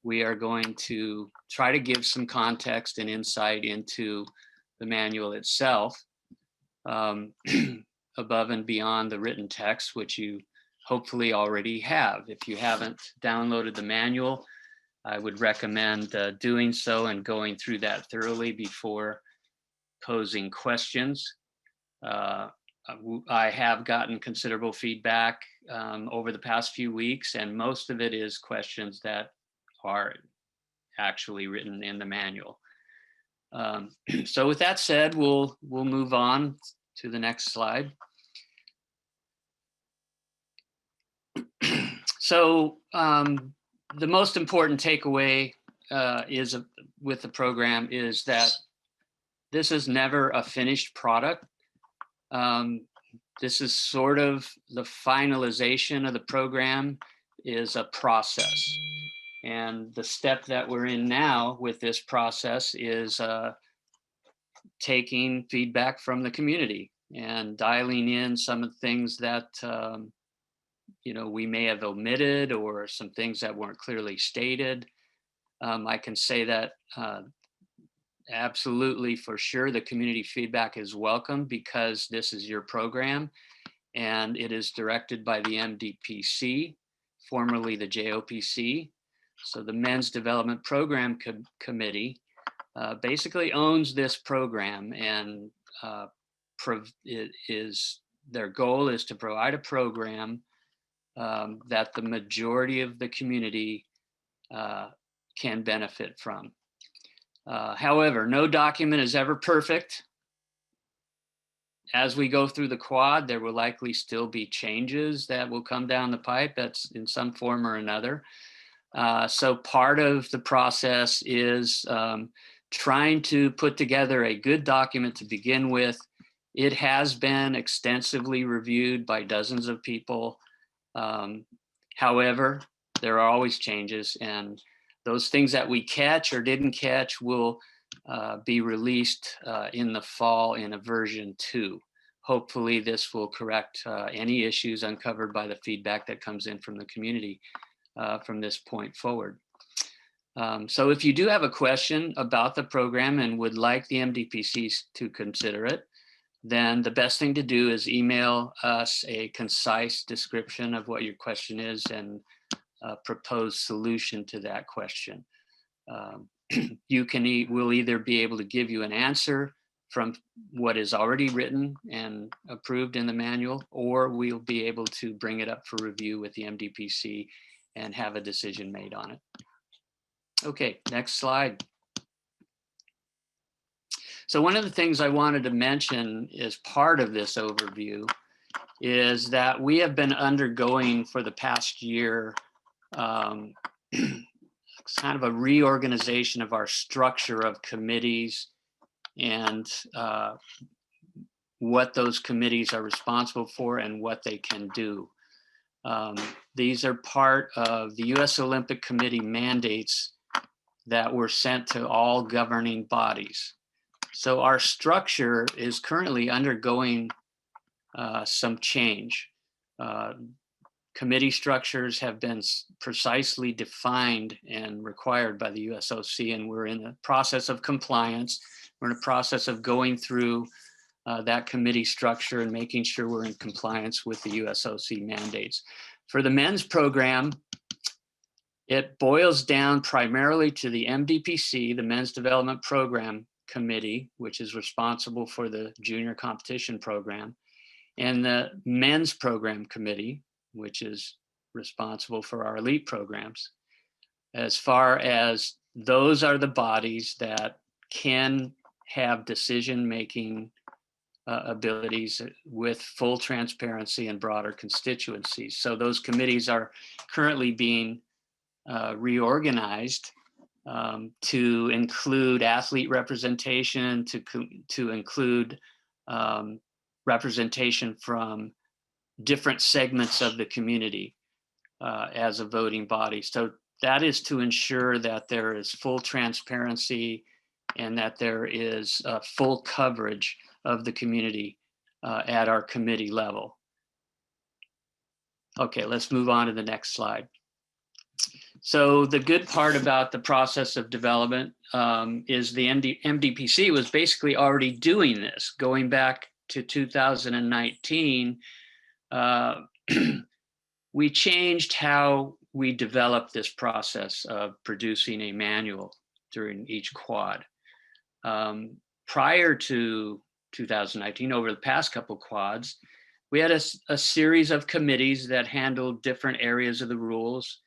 we are going to try to give some context and insight into the manual itself, above and beyond the written text, which you hopefully already have. If you haven't downloaded the manual, I would recommend doing so and going through that thoroughly before posing questions. I have gotten considerable feedback over the past few weeks, and most of it is questions that are actually written in the manual. So with that said, we'll move on to the next slide. So the most important takeaway is with the program is that this is never a finished product. This is sort of the finalization of the program is a process. And the step that we're in now with this process is taking feedback from the community and dialing in some of the things that we may have omitted, or some things that weren't clearly stated. I can say that absolutely, for sure, the community feedback is welcome, because this is your program and it is directed by the MDPC, formerly the JOPC. So the Men's Development Program Committee basically owns this program, and their goal is to provide a program that the majority of the community can benefit from. However, no document is ever perfect. As we go through the quad, there will likely still be changes that will come down the pipe, that's in some form or another. So part of the process is trying to put together a good document to begin with. It has been extensively reviewed by dozens of people. However, there are always changes, and those things that we catch or didn't catch will be released in the fall in a version 2. Hopefully this will correct any issues uncovered by the feedback that comes in from the community from this point forward. So if you do have a question about the program and would like the MDPCs to consider it, then the best thing to do is email us a concise description of what your question is and a proposed solution to that question. We'll either be able to give you an answer from what is already written and approved in the manual, or we'll be able to bring it up for review with the MDPC and have a decision made on it. Okay, next slide. So one of the things I wanted to mention as part of this overview is that we have been undergoing for the past year kind of a reorganization of our structure of committees and what those committees are responsible for and what they can do. These are part of the U.S. Olympic Committee mandates that were sent to all governing bodies. So our structure is currently undergoing some change. Committee structures have been precisely defined and required by the USOC, and we're in the process of compliance. We're in a process of going through that committee structure and making sure we're in compliance with the USOC mandates. For the men's program, it boils down primarily to the MDPC, the Men's Development Program Committee, which is responsible for the junior competition program, and the Men's Program Committee, which is responsible for our elite programs. As far as those are the bodies that can have decision-making abilities with full transparency and broader constituencies. So those committees are currently being reorganized to include athlete representation, to include representation from different segments of the community as a voting body. So that is to ensure that there is full transparency and that there is full coverage of the community at our committee level. Okay, let's move on to the next slide. So the good part about the process of development is the MDPC was basically already doing this. Going back to 2019, we changed how we developed this process of producing a manual during each quad. Prior to 2019, over the past couple quads, we had a series of committees that handled different areas of the rules,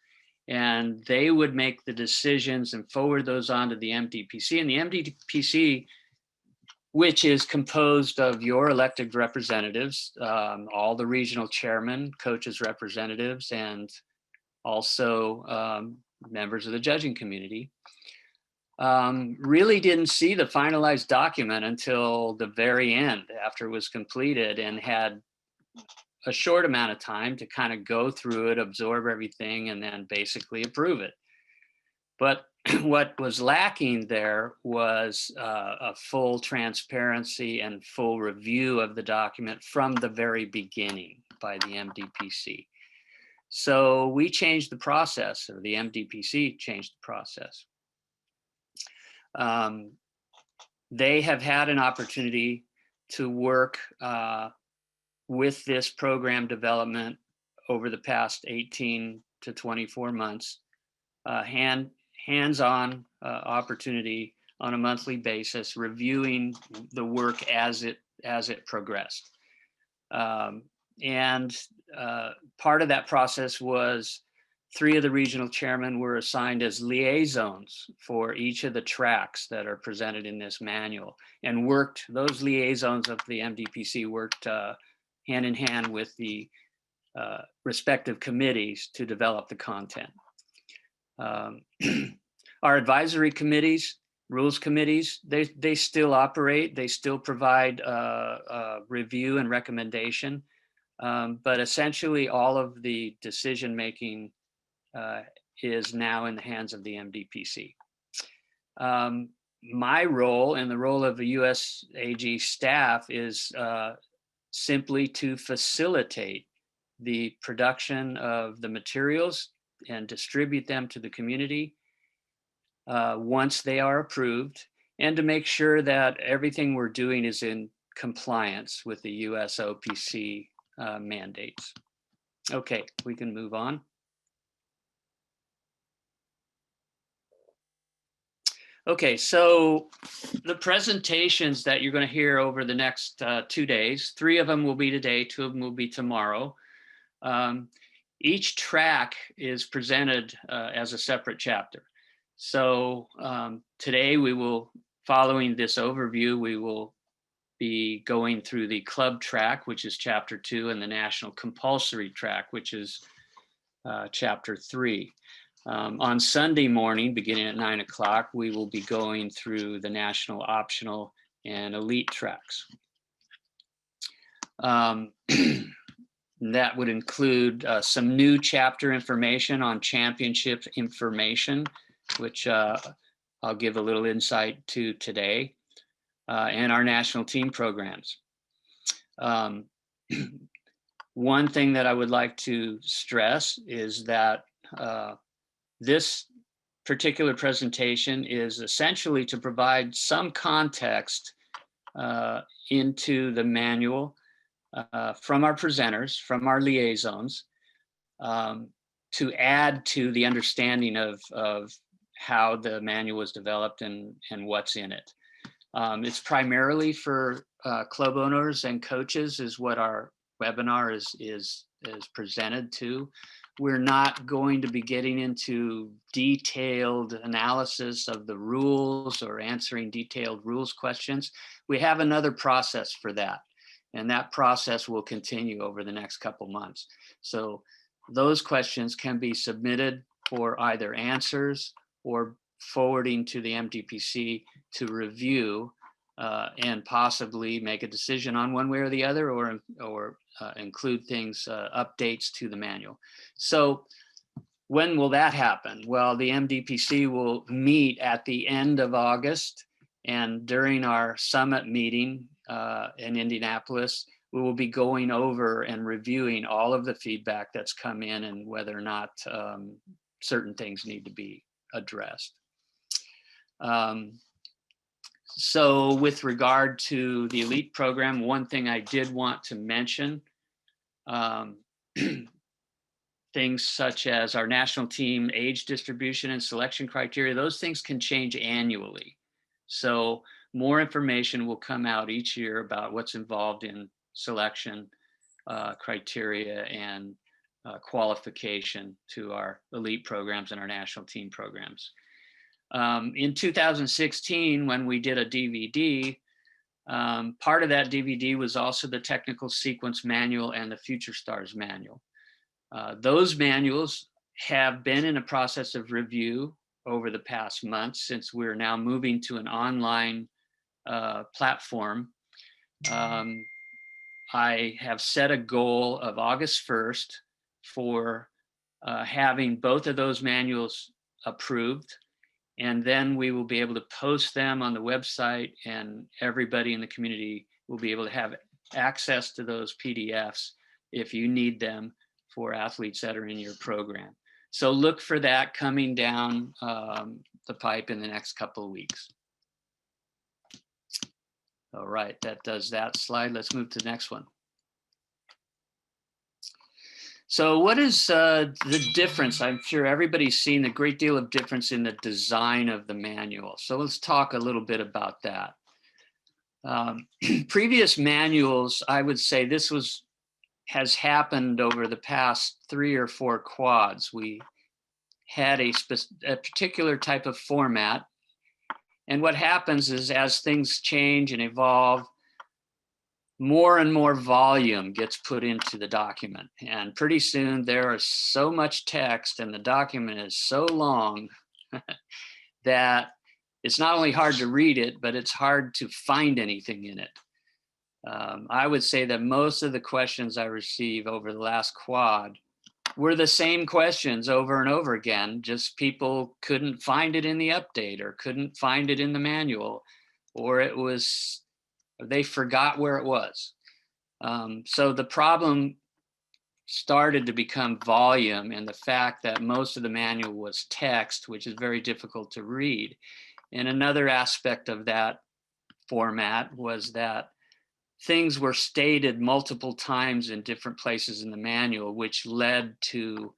and they would make the decisions and forward those on to the MDPC. And the MDPC, which is composed of your elected representatives, all the regional chairmen, coaches, representatives, and also members of the judging community, really didn't see the finalized document until the very end after it was completed, and had a short amount of time to kind of go through it, absorb everything, and then basically approve it. But what was lacking there was a full transparency and full review of the document from the very beginning by the MDPC. So we changed the process, or the MDPC changed the process. They have had an opportunity to work with this program development over the past 18 to 24 months, hands-on opportunity on a monthly basis, reviewing the work as it progressed. And part of that process was 3 of the regional chairmen were assigned as liaisons for each of the tracks that are presented in this manual, and worked, those liaisons of the MDPC worked hand in hand with the respective committees to develop the content. Our advisory committees, rules committees, they still operate, they still provide review and recommendation, but essentially all of the decision-making is now in the hands of the MDPC. My role and the role of the USAG staff is simply to facilitate the production of the materials and distribute them to the community once they are approved, and to make sure that everything we're doing is in compliance with the USOPC mandates. Okay, we can move on. Okay, so the presentations that you're going to hear over the next 2 days, 3 of them will be today, 2 of them will be tomorrow. Each track is presented as a separate chapter. So today we will, following this overview, we will be going through the club track, which is chapter 2, and the national compulsory track, which is chapter 3. On Sunday morning, beginning at 9 o'clock, we will be going through the national optional and elite tracks. That would include some new chapter information on championship information, which I'll give a little insight to today, and our national team programs. One thing that I would like to stress is that this particular presentation is essentially to provide some context into the manual from our presenters, from our liaisons, to add to the understanding of how the manual was developed and what's in it. It's primarily for club owners and coaches is what our webinar is presented to. We're not going to be getting into detailed analysis of the rules or answering detailed rules questions. We have another process for that, and that process will continue over the next couple months. So those questions can be submitted for either answers or forwarding to the MDPC to review and possibly make a decision on one way or the other, or include things, updates to the manual. So when will that happen? Well, the MDPC will meet at the end of August, and during our summit meeting in Indianapolis, we will be going over and reviewing all of the feedback that's come in, and whether or not certain things need to be addressed. So with regard to the elite program, one thing I did want to mention, things such as our national team age distribution and selection criteria, those things can change annually. So more information will come out each year about what's involved in selection criteria and qualification to our elite programs and our national team programs. In 2016, when we did a DVD, part of that DVD was also the technical sequence manual and the Future Stars manual. Those manuals have been in a process of review over the past months, since we're now moving to an online platform. I have set a goal of August 1st for having both of those manuals approved, and then we will be able to post them on the website, and everybody in the community will be able to have access to those PDFs if you need them for athletes that are in your program. So look for that coming down the pipe in the next couple of weeks. All right, that does that slide. Let's move to the next one. So what is the difference? I'm sure everybody's seen a great deal of difference in the design of the manual. So let's talk a little bit about that. Previous manuals, I would say this has happened over the past 3 or 4 quads. We had a particular type of format. And what happens is, as things change and evolve, more and more volume gets put into the document. And pretty soon there is so much text and the document is so long that it's not only hard to read it, but it's hard to find anything in it. I would say that most of the questions I receive over the last quad were the same questions over and over again, just people couldn't find it in the update or couldn't find it in the manual, or they forgot where it was. So the problem started to become volume and the fact that most of the manual was text, which is very difficult to read. And another aspect of that format was that things were stated multiple times in different places in the manual, which led to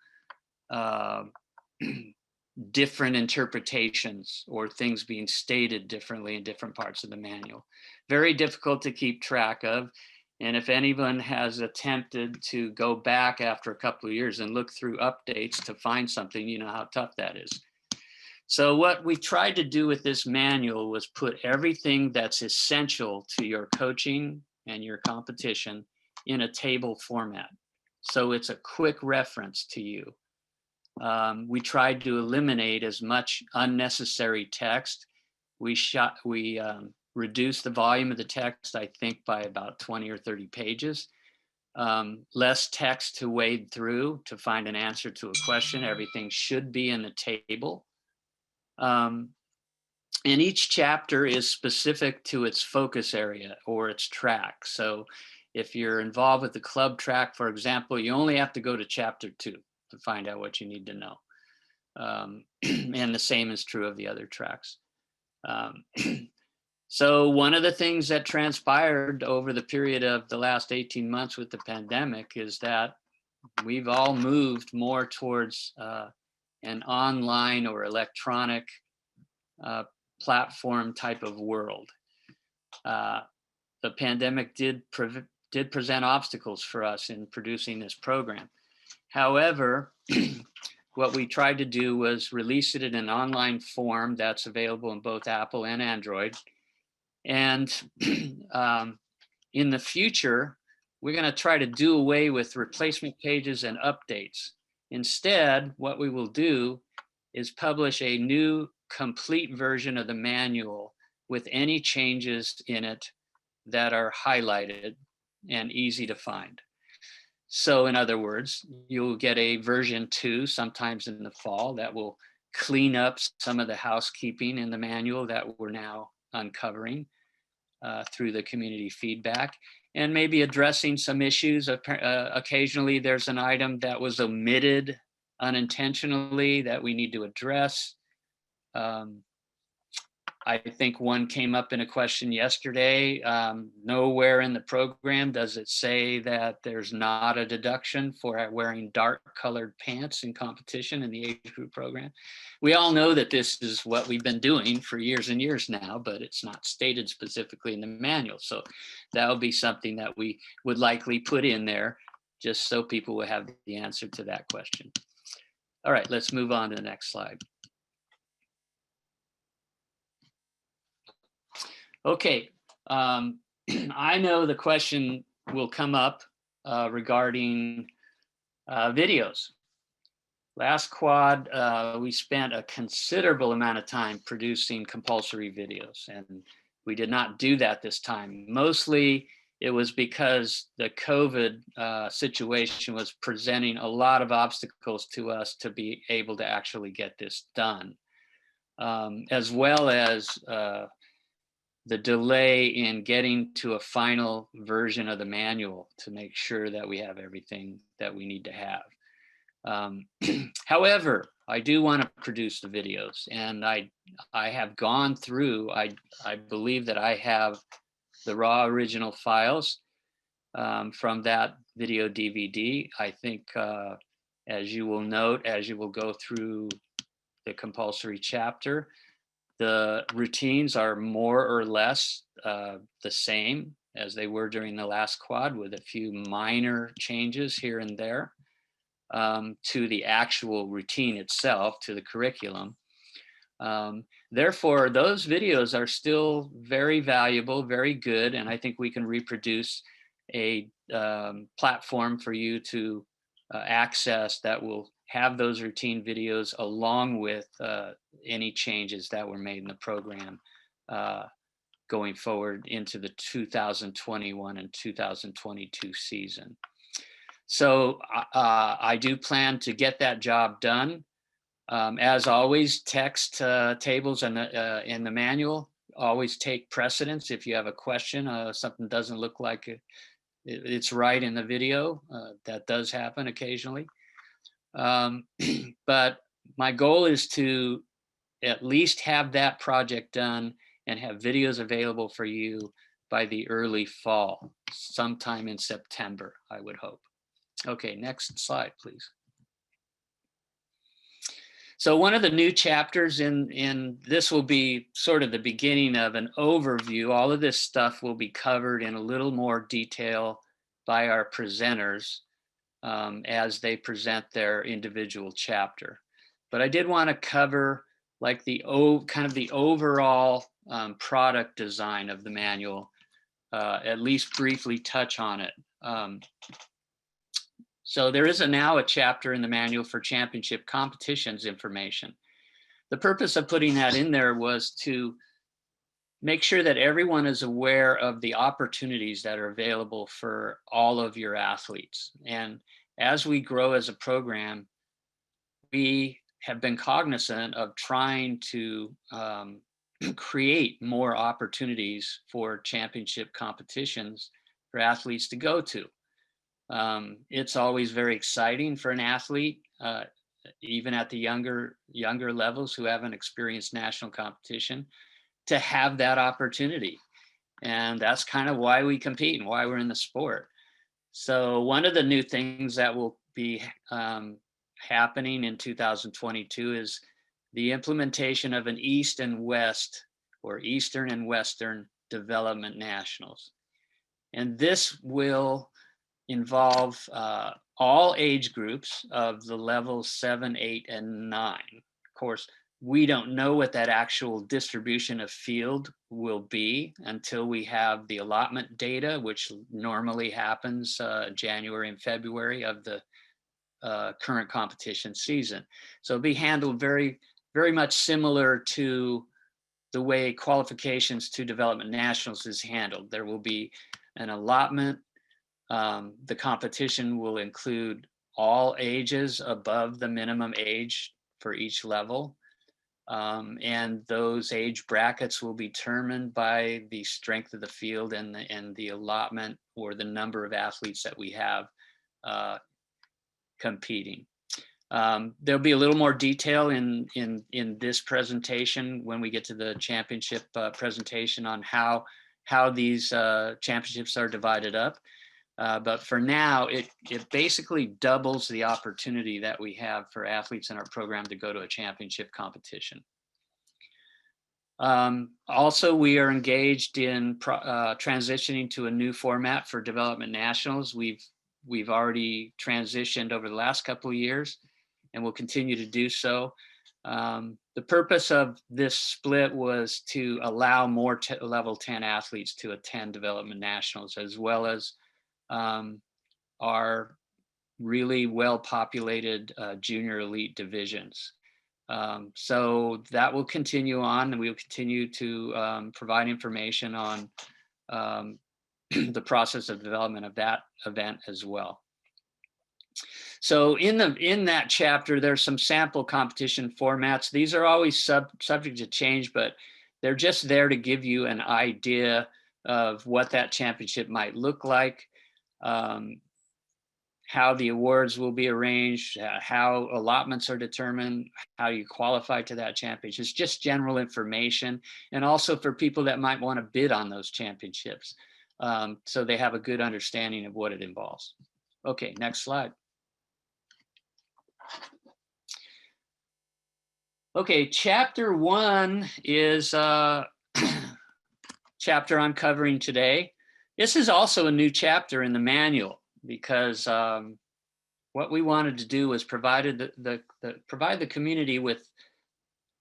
different interpretations or things being stated differently in different parts of the manual. Very difficult to keep track of. And if anyone has attempted to go back after a couple of years and look through updates to find something, you know how tough that is. So what we tried to do with this manual was put everything that's essential to your coaching and your competition in a table format. So it's a quick reference to you. We tried to eliminate as much unnecessary text. We reduced the volume of the text, I think, by about 20 or 30 pages. Less text to wade through to find an answer to a question. Everything should be in the table. And each chapter is specific to its focus area or its track. So if you're involved with the club track, for example, you only have to go to chapter 2 to find out what you need to know. And the same is true of the other tracks. So one of the things that transpired over the period of the last 18 months with the pandemic is that we've all moved more towards an online or electronic platform type of world. The pandemic did present obstacles for us in producing this program. However, what we tried to do was release it in an online form that's available in both Apple and Android. And in the future, we're going to try to do away with replacement pages and updates. Instead, what we will do is publish a new complete version of the manual with any changes in it that are highlighted and easy to find. So in other words, you'll get a version 2 sometimes in the fall that will clean up some of the housekeeping in the manual that we're now uncovering through the community feedback, and maybe addressing some issues. Occasionally there's an item that was omitted unintentionally that we need to address. I think one came up in a question yesterday. Nowhere in the program does it say that there's not a deduction for wearing dark colored pants in competition in the age group program. We all know that this is what we've been doing for years and years now, but it's not stated specifically in the manual. So that'll be something that we would likely put in there just so people will have the answer to that question. All right, let's move on to the next slide. Okay, I know the question will come up regarding videos. Last quad, we spent a considerable amount of time producing compulsory videos, and we did not do that this time. Mostly it was because the COVID situation was presenting a lot of obstacles to us to be able to actually get this done, as well as the delay in getting to a final version of the manual to make sure that we have everything that we need to have. However, I do want to produce the videos, and I have gone through, I believe that I have the raw original files from that video DVD. I think, as you will note, as you will go through the compulsory chapter, the routines are more or less the same as they were during the last quad, with a few minor changes here and there to the actual routine itself, to the curriculum. Therefore, those videos are still very valuable, very good, and I think we can reproduce a platform for you to access that will have those routine videos along with any changes that were made in the program going forward into the 2021 and 2022 season. So I do plan to get that job done. As always, text tables in the manual always take precedence. If you have a question, something doesn't look like it's right in the video, that does happen occasionally. But my goal is to at least have that project done and have videos available for you by the early fall, sometime in September, I would hope. Okay, next slide, please. So one of the new chapters in this will be sort of the beginning of an overview. All of this stuff will be covered in a little more detail by our presenters as they present their individual chapter. But I did want to cover like the kind of the overall product design of the manual, at least briefly touch on it. So there is now a chapter in the manual for championship competitions information. The purpose of putting that in there was to make sure that everyone is aware of the opportunities that are available for all of your athletes. And as we grow as a program, we have been cognizant of trying to create more opportunities for championship competitions for athletes to go to. It's always very exciting for an athlete, even at the younger levels who haven't experienced national competition, to have that opportunity. And that's kind of why we compete and why we're in the sport. So one of the new things that will be happening in 2022 is the implementation of an East and West, or Eastern and Western Development Nationals. And this will involve all age groups of the levels 7, 8, and 9. Of course, we don't know what that actual distribution of field will be until we have the allotment data, which normally happens January and February of the current competition season. So it'll be handled very, very much similar to the way qualifications to Development Nationals is handled. There will be an allotment. The competition will include all ages above the minimum age for each level. And those age brackets will be determined by the strength of the field and the allotment, or the number of athletes that we have competing. There'll be a little more detail in this presentation when we get to the championship presentation on how these championships are divided up. But for now, it basically doubles the opportunity that we have for athletes in our program to go to a championship competition. Also, we are engaged in transitioning to a new format for development nationals. We've already transitioned over the last couple of years, and we'll continue to do so. The purpose of this split was to allow more level 10 athletes to attend development nationals, as well as our really well-populated junior elite divisions. So that will continue on, and we'll continue to provide information on the process of development of that event as well. So in that chapter, there's some sample competition formats. These are always subject to change, but they're just there to give you an idea of what that championship might look like, how the awards will be arranged, how allotments are determined, how you qualify to that championship. It's just general information, and also for people that might want to bid on those championships, so they have a good understanding of what it involves. Okay, next slide. Okay, chapter 1 is chapter I'm covering today. This is also a new chapter in the manual, because what we wanted to do was provide the community with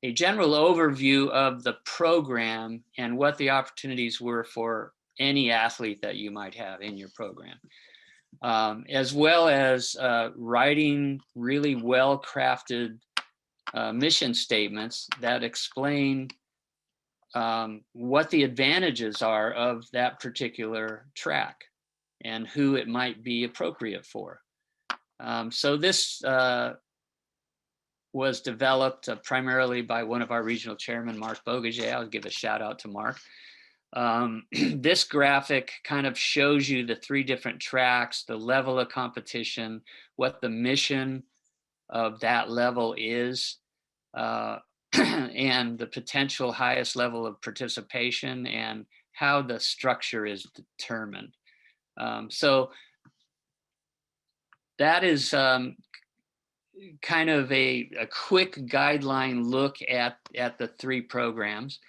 a general overview of the program and what the opportunities were for any athlete that you might have in your program, as well as writing really well-crafted mission statements that explain what the advantages are of that particular track and who it might be appropriate for. So this was developed primarily by one of our regional chairmen, Mark Bogaget. I'll give a shout out to Mark. This graphic kind of shows you the 3 different tracks, the level of competition, what the mission of that level is, and the potential highest level of participation, and how the structure is determined. So that is kind of a quick guideline look at the 3 programs.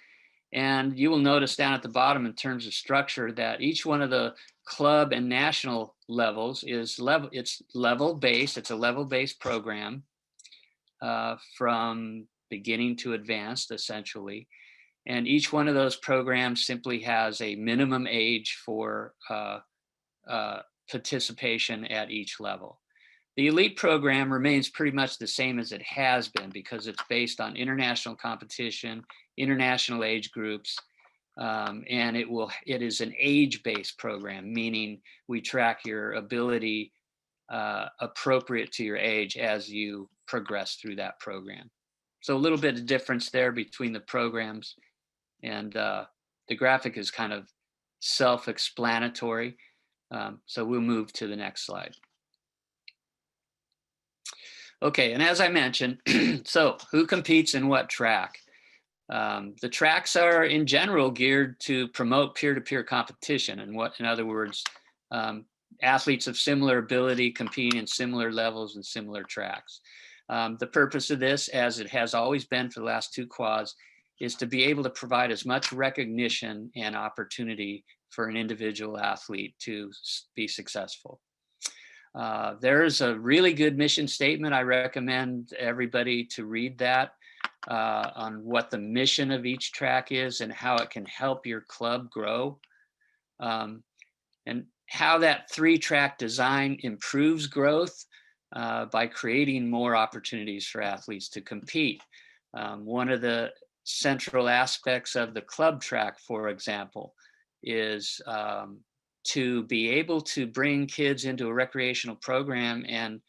And you will notice down at the bottom in terms of structure that each one of the club and national levels is level-based. It's a level-based program from beginning to advanced, essentially. And each one of those programs simply has a minimum age for participation at each level. The elite program remains pretty much the same as it has been, because it's based on international competition, international age groups, and it is an age-based program, meaning we track your ability appropriate to your age as you progress through that program. So a little bit of difference there between the programs, and the graphic is kind of self-explanatory. So we'll move to the next slide. Okay, and as I mentioned, so who competes in what track? The tracks are in general geared to promote peer-to-peer competition, and in other words, athletes of similar ability competing in similar levels and similar tracks. The purpose of this, as it has always been for the last 2 quads, is to be able to provide as much recognition and opportunity for an individual athlete to be successful. There's a really good mission statement. I recommend everybody to read that on what the mission of each track is and how it can help your club grow, and how that 3-track design improves growth by creating more opportunities for athletes to compete. One of the central aspects of the club track, for example, is to be able to bring kids into a recreational program and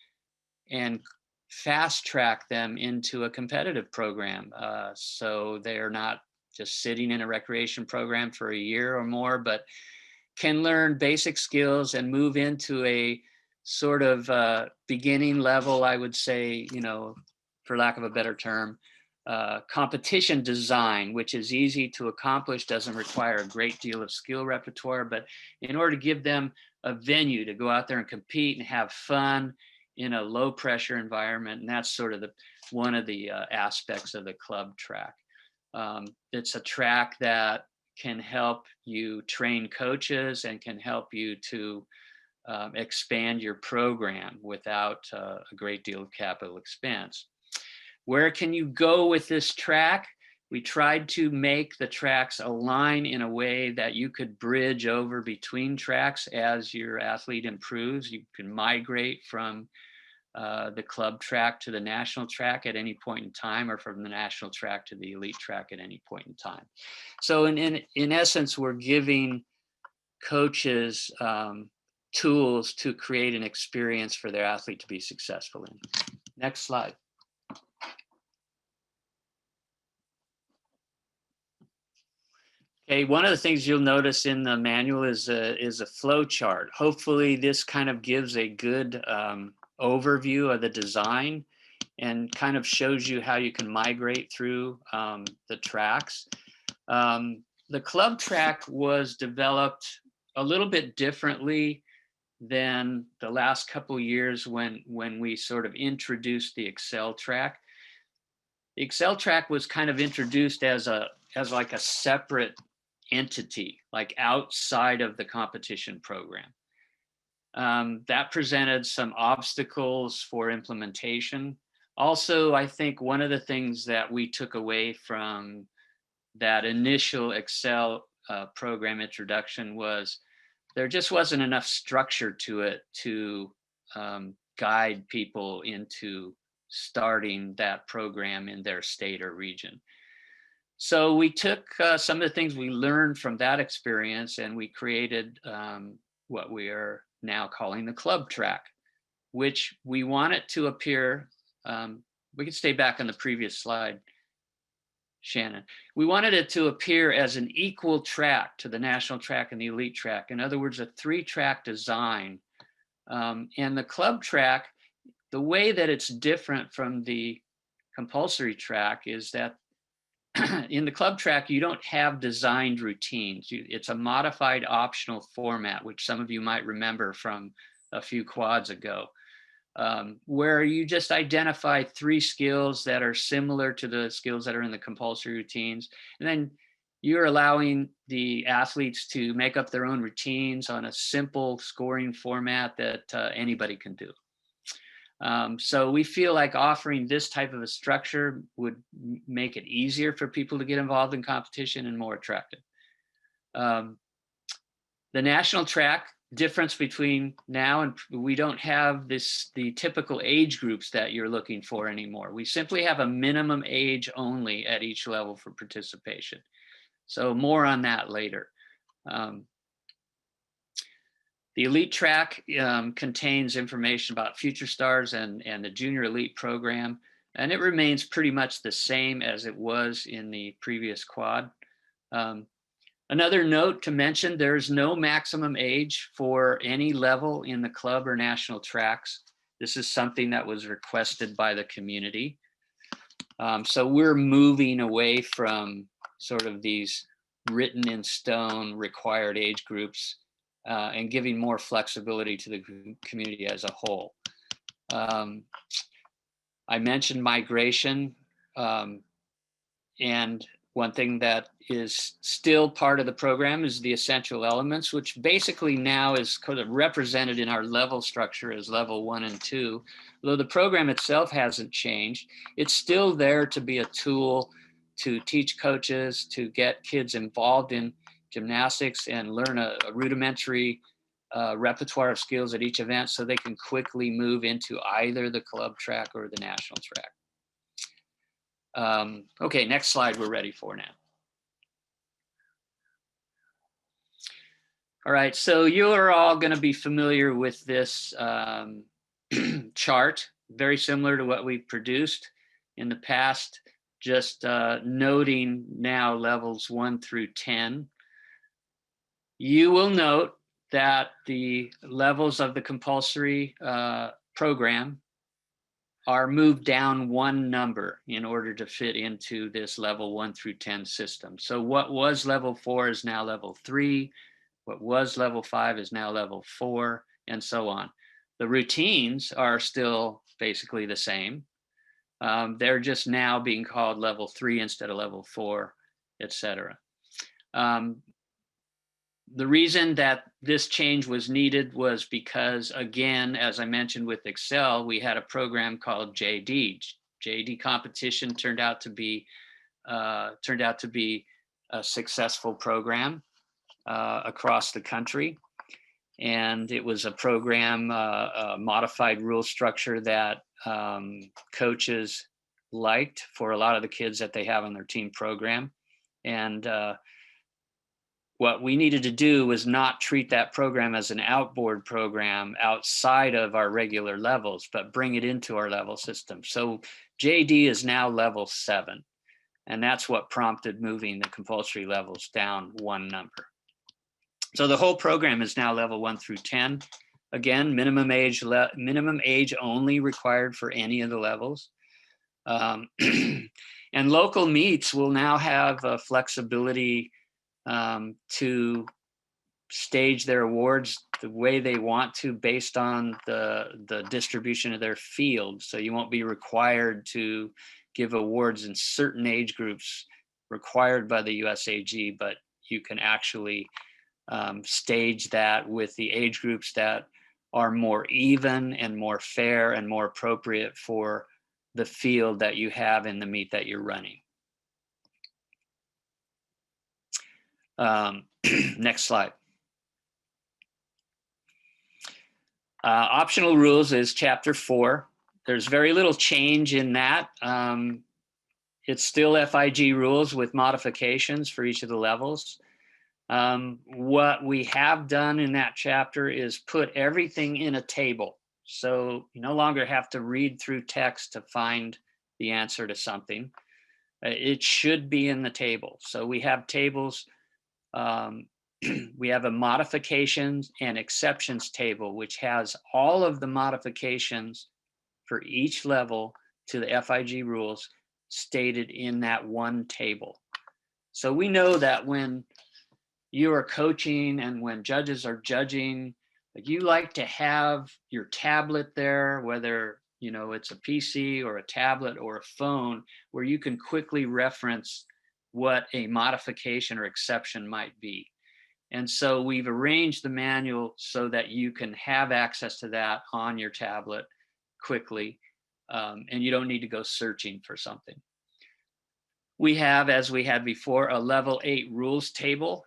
fast track them into a competitive program. So they're not just sitting in a recreation program for a year or more, but can learn basic skills and move into a sort of beginning level, I would say, you know, for lack of a better term, competition design, which is easy to accomplish, doesn't require a great deal of skill repertoire, but in order to give them a venue to go out there and compete and have fun in a low pressure environment. And that's sort of one of the aspects of the club track. It's a track that can help you train coaches and can help you to expand your program without a great deal of capital expense. Where can you go with this track? We tried to make the tracks align in a way that you could bridge over between tracks as your athlete improves. You can migrate from the club track to the national track at any point in time, or from the national track to the elite track at any point in time. So in essence, we're giving coaches tools to create an experience for their athlete to be successful in. Next slide. Okay, one of the things you'll notice in the manual is a flow chart. Hopefully this kind of gives a good overview of the design and kind of shows you how you can migrate through the tracks. The club track was developed a little bit differently than the last couple of years when we sort of introduced the Excel track. The Excel track was kind of introduced as like a separate entity, like outside of the competition program. That presented some obstacles for implementation. Also, I think one of the things that we took away from that initial Excel program introduction was there just wasn't enough structure to it to guide people into starting that program in their state or region. So we took some of the things we learned from that experience and we created what we are now calling the club track, which we want it to appear, we can stay back on the previous slide, Shannon. We wanted it to appear as an equal track to the national track and the elite track. In other words, a 3-track design. And the club track, the way that it's different from the compulsory track is that in the club track, you don't have designed routines. It's a modified optional format, which some of you might remember from a few quads ago, where you just identify 3 skills that are similar to the skills that are in the compulsory routines. And then you're allowing the athletes to make up their own routines on a simple scoring format that anybody can do. So we feel like offering this type of a structure would make it easier for people to get involved in competition and more attractive. The national track difference between now and we don't have the typical age groups that you're looking for anymore. We simply have a minimum age only at each level for participation. So more on that later. The elite track contains information about future stars and the junior elite program, and it remains pretty much the same as it was in the previous quad. Another note to mention, there's no maximum age for any level in the club or national tracks. This is something that was requested by the community. So we're moving away from sort of these written in stone required age groups and giving more flexibility to the community as a whole. I mentioned migration, and one thing that is still part of the program is the essential elements, which basically now is kind of represented in our level structure as level 1 and 2. Though the program itself hasn't changed, it's still there to be a tool to teach coaches, to get kids involved in gymnastics and learn a rudimentary repertoire of skills at each event so they can quickly move into either the club track or the national track. Okay, next slide we're ready for now. All right, so you're all going to be familiar with this chart, very similar to what we produced in the past, just noting now levels 1 through 10. You will note that the levels of the compulsory program are moved down one number in order to fit into this level 1 through 10 system. So what was level 4 is now level 3. What was level 5 is now level 4, and so on. The routines are still basically the same. They're just now being called level 3 instead of level 4, etc. The reason that this change was needed was because, again, as I mentioned with Excel, we had a program called JD. JD competition turned out to be a successful program across the country, and it was a program, a modified rule structure that coaches liked for a lot of the kids that they have on their team program. And what we needed to do was not treat that program as an outboard program outside of our regular levels, but bring it into our level system. So JD is now level 7, and that's what prompted moving the compulsory levels down one number. So the whole program is now level 1 through 10. Again, minimum age only required for any of the levels. And local meets will now have flexibility to stage their awards the way they want to based on the distribution of their field. So you won't be required to give awards in certain age groups required by the USAG, but you can actually stage that with the age groups that are more even and more fair and more appropriate for the field that you have in the meet that you're running. Next slide. Optional rules is chapter 4. There's very little change in that. It's still FIG rules with modifications for each of the levels. What we have done in that chapter is put everything in a table. So you no longer have to read through text to find the answer to something. It should be in the table. So we have tables. We have a modifications and exceptions table, which has all of the modifications for each level to the FIG rules stated in that one table. So we know that when you are coaching and when judges are judging, you like to have your tablet there, whether it's a PC or a tablet or a phone, where you can quickly reference what a modification or exception might be. And so we've arranged the manual so that you can have access to that on your tablet quickly, and you don't need to go searching for something. We have, as we had before, a level 8 rules table.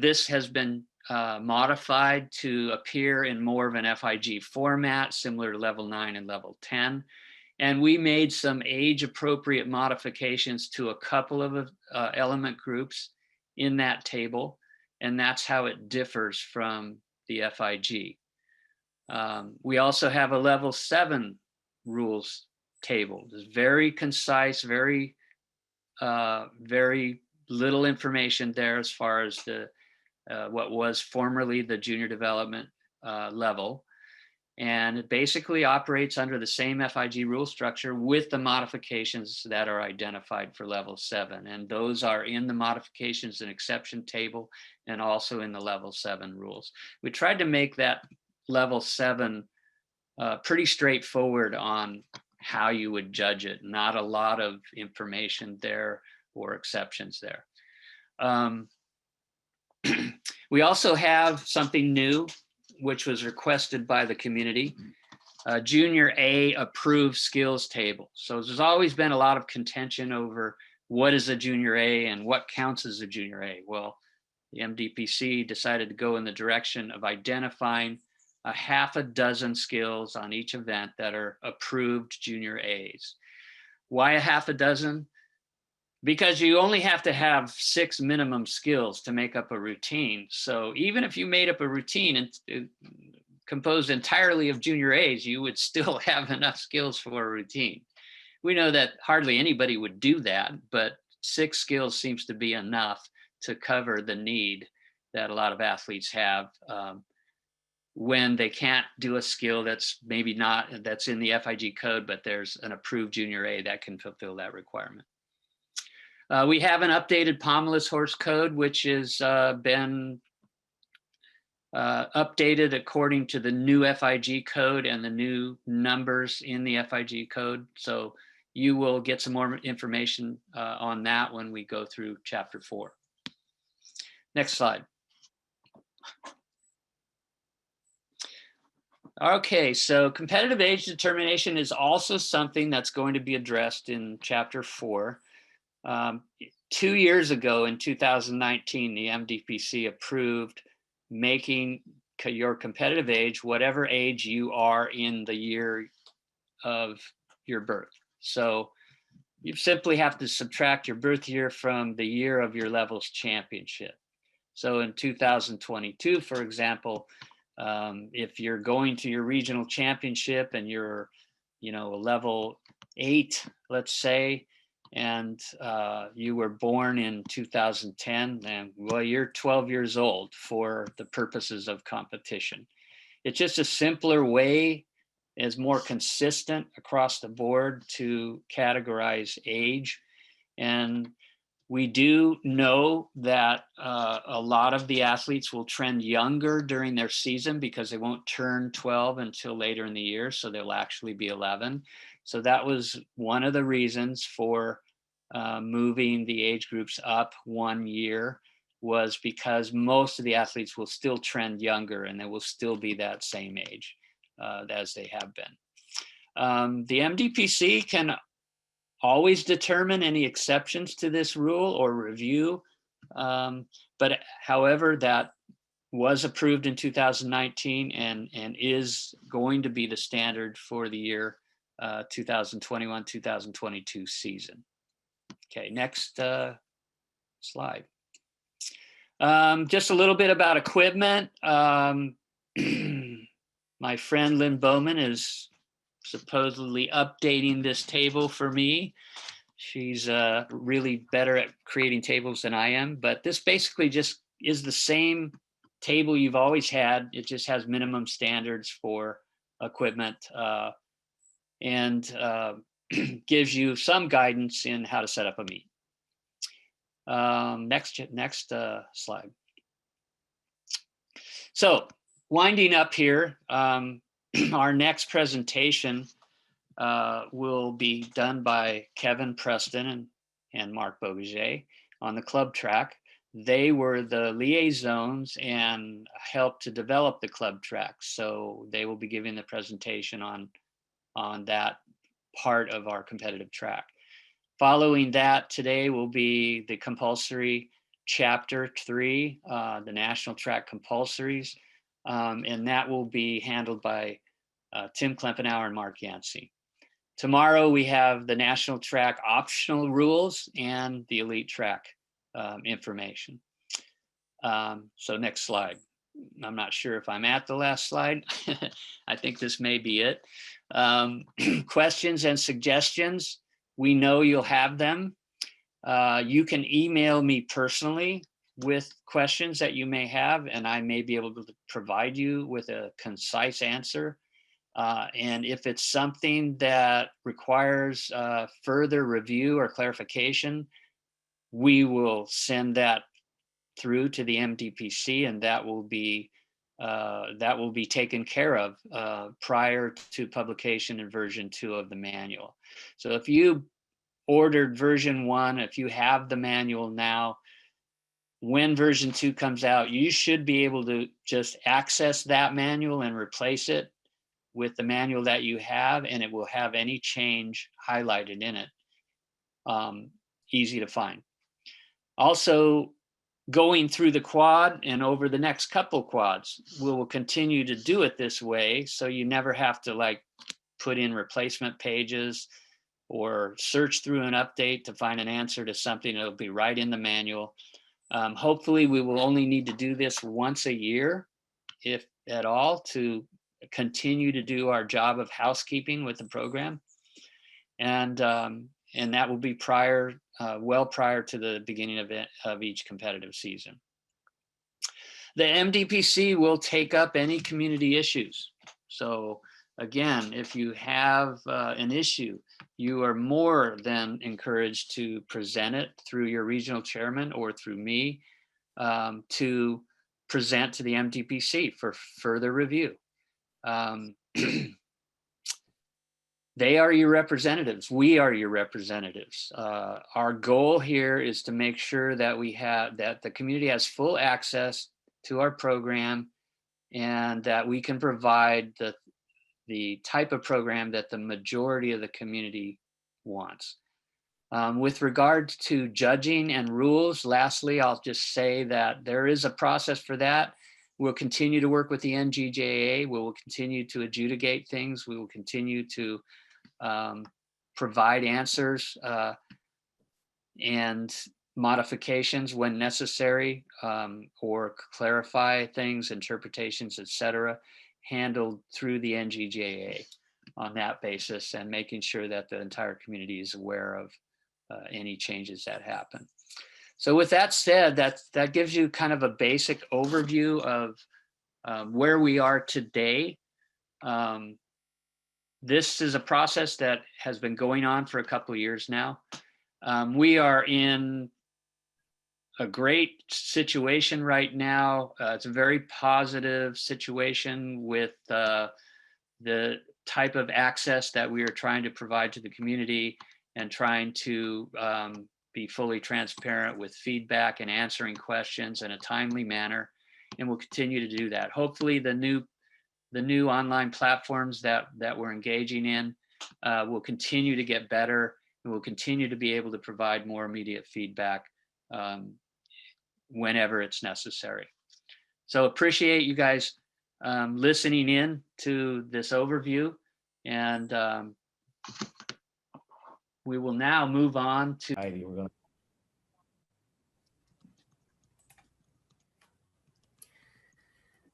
This has been modified to appear in more of an FIG format, similar to level 9 and level 10. And we made some age-appropriate modifications to a couple of element groups in that table, and that's how it differs from the FIG. We also have a level 7 rules table. It's very concise, very little information there as far as the what was formerly the junior development level. And it basically operates under the same FIG rule structure with the modifications that are identified for level 7. And those are in the modifications and exception table and also in the level 7 rules. We tried to make that level 7 pretty straightforward on how you would judge it. Not a lot of information there or exceptions there. We also have something new, which was requested by the community, Junior A approved skills table. So there's always been a lot of contention over what is a Junior A and what counts as a Junior A. Well, the MDPC decided to go in the direction of identifying a half a dozen skills on each event that are approved Junior A's. Why a half a dozen? Because you only have to have 6 minimum skills to make up a routine. So even if you made up a routine and composed entirely of Junior A's, you would still have enough skills for a routine. We know that hardly anybody would do that, but 6 skills seems to be enough to cover the need that a lot of athletes have when they can't do a skill that's maybe not, that's in the FIG code, but there's an approved junior A that can fulfill that requirement. We have an updated pommelless horse code, which has been updated according to the new FIG code and the new numbers in the FIG code. So you will get some more information on that when we go through chapter 4. Next slide. Okay, so competitive age determination is also something that's going to be addressed in chapter 4. 2 years ago in 2019, the MDPC approved making your competitive age whatever age you are in the year of your birth. So you simply have to subtract your birth year from the year of your levels championship. So in 2022, for example, if you're going to your regional championship and you're, a level 8, let's say, and you were born in 2010, then well, you're 12 years old for the purposes of competition. It's just a simpler way, is more consistent across the board to categorize age. And we do know that a lot of the athletes will trend younger during their season because they won't turn 12 until later in the year. So they'll actually be 11. So that was one of the reasons for moving the age groups up 1 year, was because most of the athletes will still trend younger and they will still be that same age as they have been. The MDPC can always determine any exceptions to this rule or review. But however, that was approved in 2019 and is going to be the standard for the year 2021-2022 season. Okay, next slide. Just a little bit about equipment. My friend Lynn Bowman is supposedly updating this table for me. She's really better at creating tables than I am, but this basically just is the same table you've always had. It just has minimum standards for equipment and gives you some guidance in how to set up a meet. Next slide. So winding up here, our next presentation will be done by Kevin Preston and Mark Beaugeger on the club track. They were the liaisons and helped to develop the club track. So they will be giving the presentation on that part of our competitive track. Following that, today will be the compulsory chapter 3, the national track compulsories. And that will be handled by Tim Klempenauer and Mark Yancey. Tomorrow we have the national track optional rules and the elite track information. So next slide. I'm not sure if I'm at the last slide. I think this may be it. Questions and suggestions, we know you'll have them. You can email me personally with questions that you may have, and I may be able to provide you with a concise answer. And if it's something that requires further review or clarification, we will send that through to the MDPC, and that will be taken care of prior to publication in version 2 of the manual. So if you ordered version 1, if you have the manual now, when version 2 comes out, you should be able to just access that manual and replace it with the manual that you have, and it will have any change highlighted in it. Easy to find. Also, going through the quad and over the next couple quads, we will continue to do it this way, so you never have to like put in replacement pages or search through an update to find an answer to something that'll be right in the manual. Hopefully we will only need to do this once a year, if at all, to continue to do our job of housekeeping with the program. And that will be well prior to the beginning of each competitive season. The MDPC will take up any community issues. So again, if you have an issue, you are more than encouraged to present it through your regional chairman or through me to present to the MDPC for further review. They are your representatives. We are your representatives. Our goal here is to make sure that that the community has full access to our program and that we can provide the type of program that the majority of the community wants. With regard to judging and rules, lastly, I'll just say that there is a process for that. We'll continue to work with the NGJA. We will continue to adjudicate things. We will continue to provide answers and modifications when necessary, or clarify things, interpretations, etc., handled through the NGJA on that basis, and making sure that the entire community is aware of any changes that happen. So with that said, that gives you kind of a basic overview of where we are today. This is a process that has been going on for a couple of years now. We are in a great situation right now. It's a very positive situation with the type of access that we are trying to provide to the community, and trying to be fully transparent with feedback and answering questions in a timely manner. And we'll continue to do that. Hopefully the new online platforms that we're engaging in will continue to get better, and we'll continue to be able to provide more immediate feedback whenever it's necessary. So appreciate you guys listening in to this overview, and we will now move on to Heidi.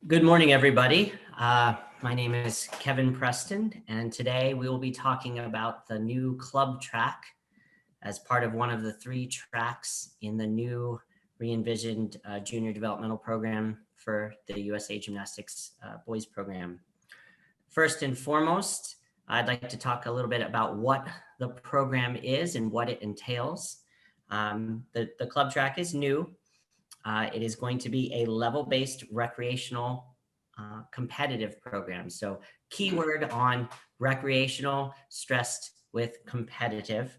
Good morning, everybody. My name is Kevin Preston, and today we will be talking about the new club track as part of one of the 3 tracks in the new re-envisioned junior developmental program for the USA Gymnastics boys program. First and foremost, I'd like to talk a little bit about what the program is and what it entails. The club track is new. It is going to be a level-based recreational competitive program. So keyword on recreational stressed with competitive.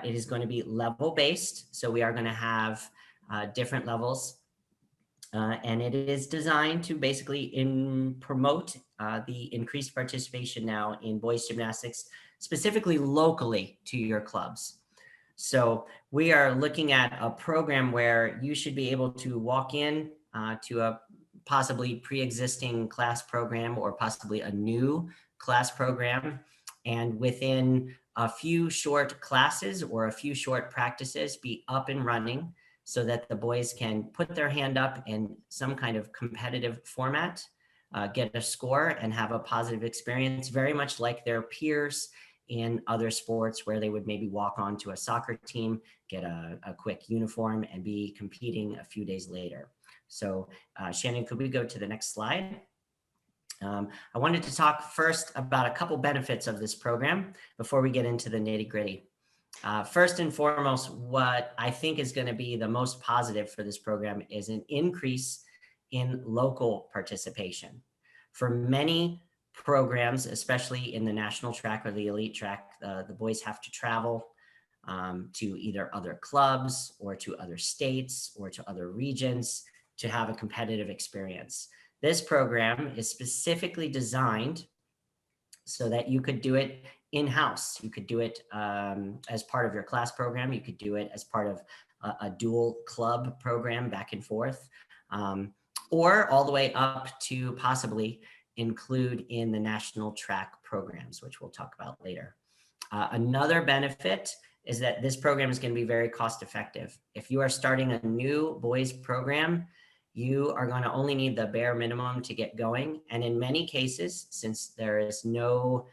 It is going to be level-based. So we are going to have different levels. And it is designed to basically promote the increased participation now in boys gymnastics, specifically locally to your clubs. So we are looking at a program where you should be able to walk in to a possibly pre-existing class program or possibly a new class program, and within a few short classes or a few short practices be up and running so that the boys can put their hand up in some kind of competitive format, get a score, and have a positive experience, very much like their peers in other sports where they would maybe walk on to a soccer team, get a quick uniform, and be competing a few days later. So Shannon, could we go to the next slide? I wanted to talk first about a couple benefits of this program before we get into the nitty-gritty. First and foremost, what I think is going to be the most positive for this program is an increase in local participation. For many programs, especially in the national track or the elite track, the boys have to travel to either other clubs or to other states or to other regions to have a competitive experience. This program is specifically designed so that you could do it in-house. You could do it as part of your class program. You could do it as part of a dual club program back and forth, or all the way up to possibly include in the national track programs, which we'll talk about later. Another benefit is that this program is going to be very cost effective. If you are starting a new boys program, you are going to only need the bare minimum to get going. And in many cases, since there is no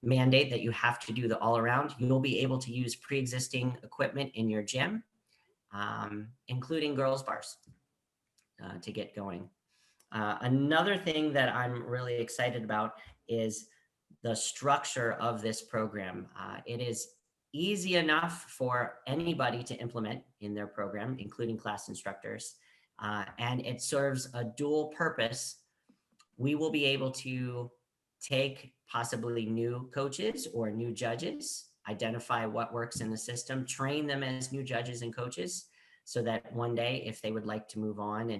mandate that you have to do the all around, you'll be able to use pre-existing equipment in your gym, including girls bars. to get going. Another thing that I'm really excited about is the structure of this program. It is easy enough for anybody to implement in their program, including class instructors, and it serves a dual purpose. We will be able to take possibly new coaches or new judges, identify what works in the system, train them as new judges and coaches, so that one day, if they would like to move on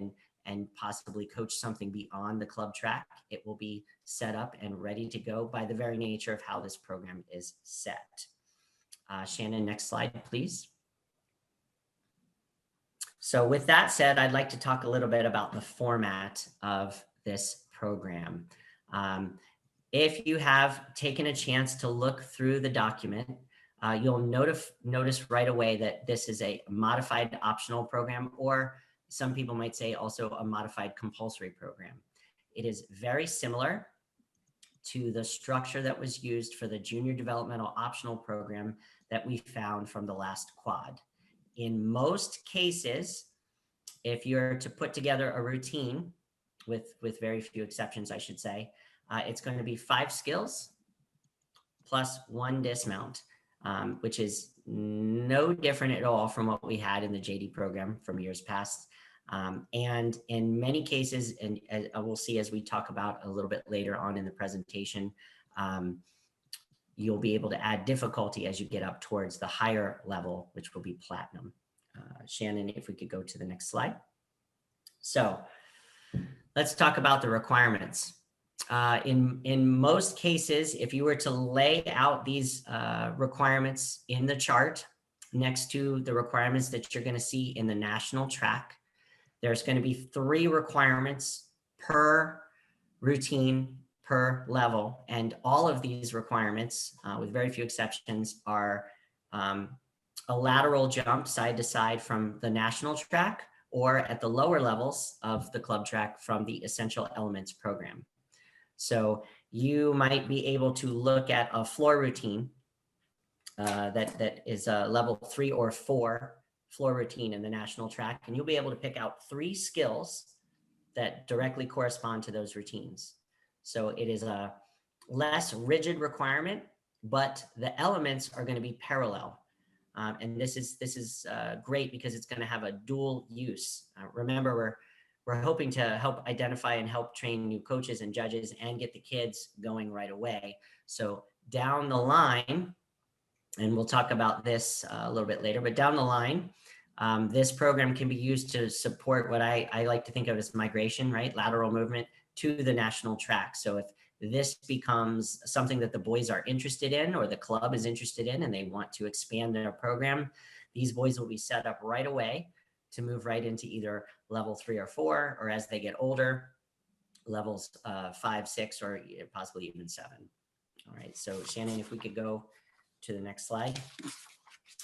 and possibly coach something beyond the club track, it will be set up and ready to go by the very nature of how this program is set. Shannon, next slide, please. So with that said, I'd like to talk a little bit about the format of this program. If you have taken a chance to look through the document, you'll notice right away that this is a modified optional program, or some people might say also a modified compulsory program. It is very similar to the structure that was used for the junior developmental optional program that we found from the last quad. In most cases, if you're to put together a routine, with very few exceptions, I should say, it's going to be 5 skills plus 1 dismount, which is no different at all from what we had in the JD program from years past. And in many cases, and we'll see as we talk about a little bit later on in the presentation, you'll be able to add difficulty as you get up towards the higher level, which will be platinum. Shannon, if we could go to the next slide. So let's talk about the requirements. In most cases, if you were to lay out these requirements in the chart next to the requirements that you're going to see in the national track, there's going to be 3 requirements per routine per level. And all of these requirements, with very few exceptions, are a lateral jump side to side from the national track, or at the lower levels of the club track from the Essential Elements program. So you might be able to look at a floor routine that is a level 3 or 4 floor routine in the national track, and you'll be able to pick out 3 skills that directly correspond to those routines. So it is a less rigid requirement, but the elements are going to be parallel. And this is great because it's going to have a dual use. Remember, we're hoping to help identify and help train new coaches and judges and get the kids going right away. So down the line, and we'll talk about this a little bit later, but down the line, this program can be used to support what I like to think of as migration, right? Lateral movement to the national track. So if this becomes something that the boys are interested in, or the club is interested in, and they want to expand their program, these boys will be set up right away to move right into either level 3 or 4, or as they get older, levels 5, 6, or possibly even 7. All right, so Shannon, if we could go to the next slide.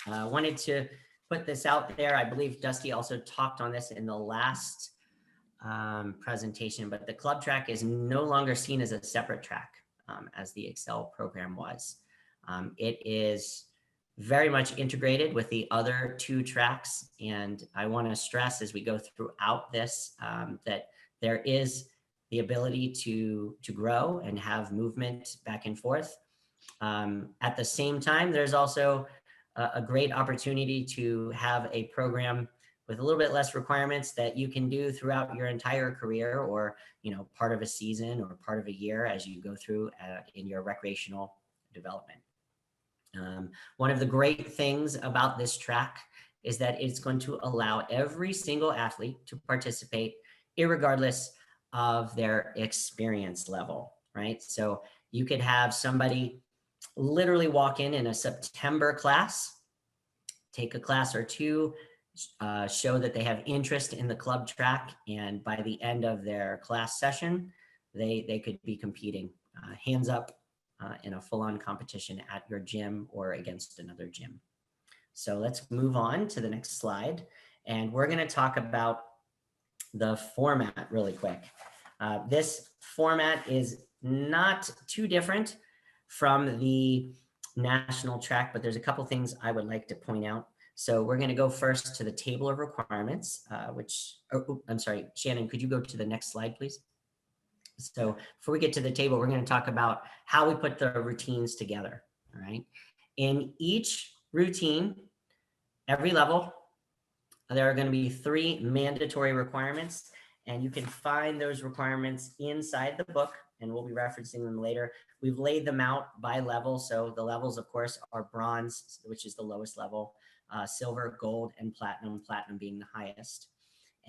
I wanted to put this out there. I believe Dusty also talked on this in the last presentation, but the club track is no longer seen as a separate track as the Excel program was. It is very much integrated with the other 2 tracks, and I want to stress as we go throughout this that there is the ability to grow and have movement back and forth. At the same time, there's also a great opportunity to have a program with a little bit less requirements that you can do throughout your entire career, or part of a season or part of a year as you go through in your recreational development. One of the great things about this track is that it's going to allow every single athlete to participate irregardless of their experience level, right? So you could have somebody literally walk in a September class, take a class or 2, show that they have interest in the club track, and by the end of their class session, they could be competing hands up in a full-on competition at your gym or against another gym. So let's move on to the next slide, and we're going to talk about the format really quick. This format is not too different from the national track, but there's a couple things I would like to point out. So we're going to go first to the table of requirements, I'm sorry, Shannon, could you go to the next slide, please? So before we get to the table, we're going to talk about how we put the routines together, all right? In each routine, every level, there are going to be 3 mandatory requirements, and you can find those requirements inside the book, and we'll be referencing them later. We've laid them out by level. So the levels, of course, are bronze, which is the lowest level, silver, gold, and platinum being the highest.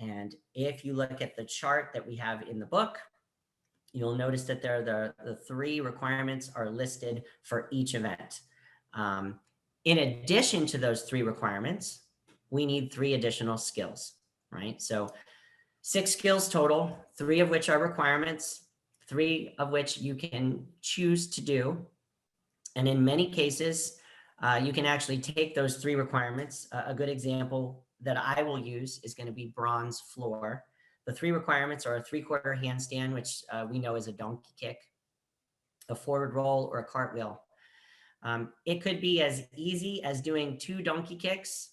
And if you look at the chart that we have in the book, you'll notice that there the 3 requirements are listed for each event. In addition to those 3 requirements, we need 3 additional skills, right? So 6 skills total, 3 of which are requirements, 3 of which you can choose to do. And in many cases, you can actually take those 3 requirements. A good example that I will use is going to be bronze floor. The 3 requirements are a 3/4 handstand, which we know is a donkey kick, a forward roll, or a cartwheel. It could be as easy as doing 2 donkey kicks,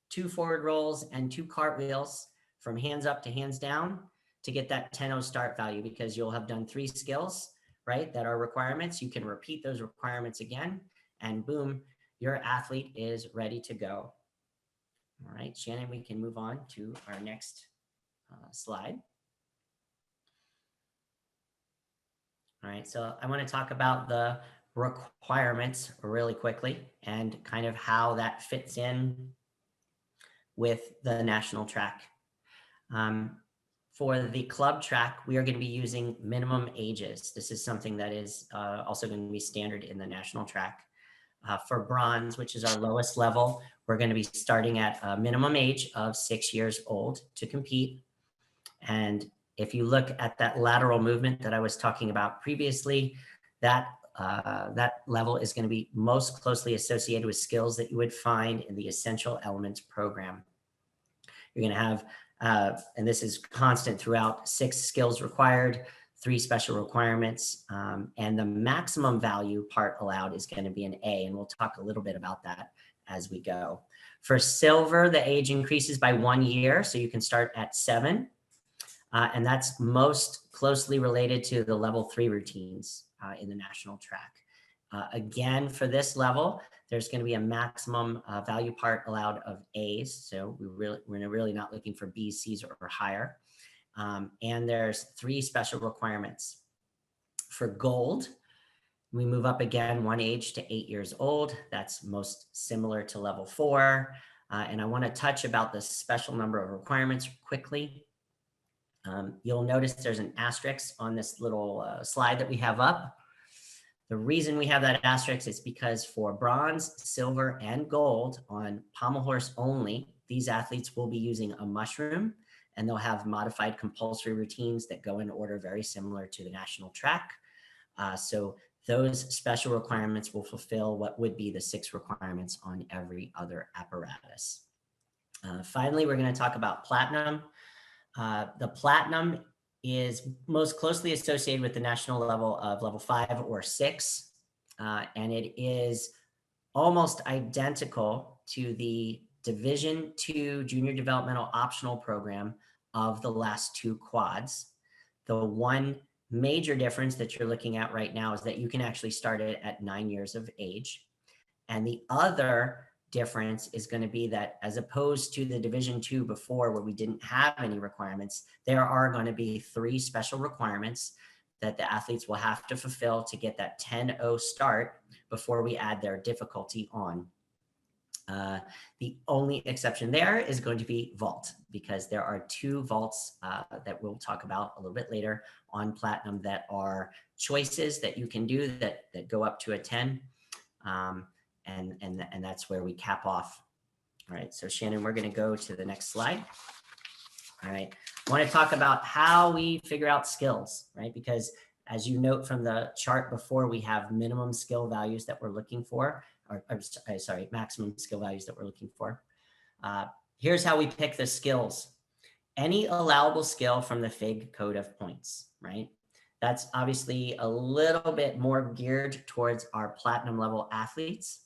2 forward rolls, and 2 cartwheels from hands up to hands down to get that 10-0 start value, because you'll have done 3 skills, right, that are requirements. You can repeat those requirements again, and boom, your athlete is ready to go. All right, Shannon, we can move on to our next slide. All right, so I want to talk about the requirements really quickly and kind of how that fits in with the national track. For the club track, we are going to be using minimum ages. This is something that is also going to be standard in the national track. For bronze, which is our lowest level, we're going to be starting at a minimum age of 6 years old to compete. And if you look at that lateral movement that I was talking about previously, that level is going to be most closely associated with skills that you would find in the Essential Elements program. You're going to have, and this is constant throughout, 6 skills required, 3 special requirements, and the maximum value part allowed is going to be an A, and we'll talk a little bit about that as we go. For silver, the age increases by 1 year, so you can start at 7. And that's most closely related to the level 3 routines in the national track. Again, for this level, there's going to be a maximum value part allowed of A's. So we're really not looking for B's, C's, or higher. And there's 3 special requirements. For gold, we move up again 1 age to 8 years old. That's most similar to level 4. And I want to touch about the special number of requirements quickly. You'll notice there's an asterisk on this little slide that we have up. The reason we have that asterisk is because for bronze, silver, and gold on pommel horse only, these athletes will be using a mushroom, and they'll have modified compulsory routines that go in order very similar to the national track. So those special requirements will fulfill what would be the 6 requirements on every other apparatus. Finally, we're going to talk about platinum. The platinum is most closely associated with the national level of level 5 or 6, and it is almost identical to the Division II Junior Developmental Optional Program of the last 2 quads. The one major difference that you're looking at right now is that you can actually start it at 9 years of age, and the other difference is going to be that as opposed to the Division II before, where we didn't have any requirements, there are going to be 3 special requirements that the athletes will have to fulfill to get that 10-0 start before we add their difficulty on. The only exception there is going to be vault, because there are 2 vaults that we'll talk about a little bit later on platinum that are choices that you can do that go up to a 10. And that's where we cap off. All right, so Shannon, we're going to go to the next slide. All right, I want to talk about how we figure out skills, right? Because as you note from the chart before, we have minimum skill values that we're looking for, or sorry, maximum skill values that we're looking for. Here's how we pick the skills. Any allowable skill from the FIG code of points, right? That's obviously a little bit more geared towards our platinum level athletes.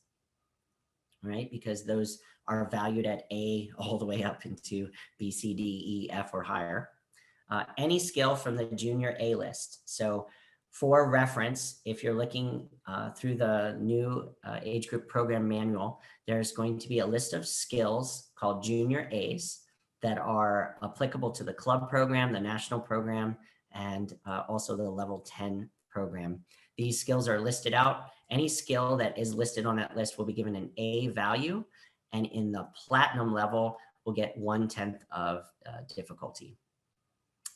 right? Because those are valued at A all the way up into B, C, D, E, F, or higher. Any skill from the junior A list. So for reference, if you're looking through the new age group program manual, there's going to be a list of skills called junior A's that are applicable to the club program, the national program, and also the level 10 program. These skills are listed out. Any skill that is listed on that list will be given an A value, and in the platinum level will get 1/10 of difficulty.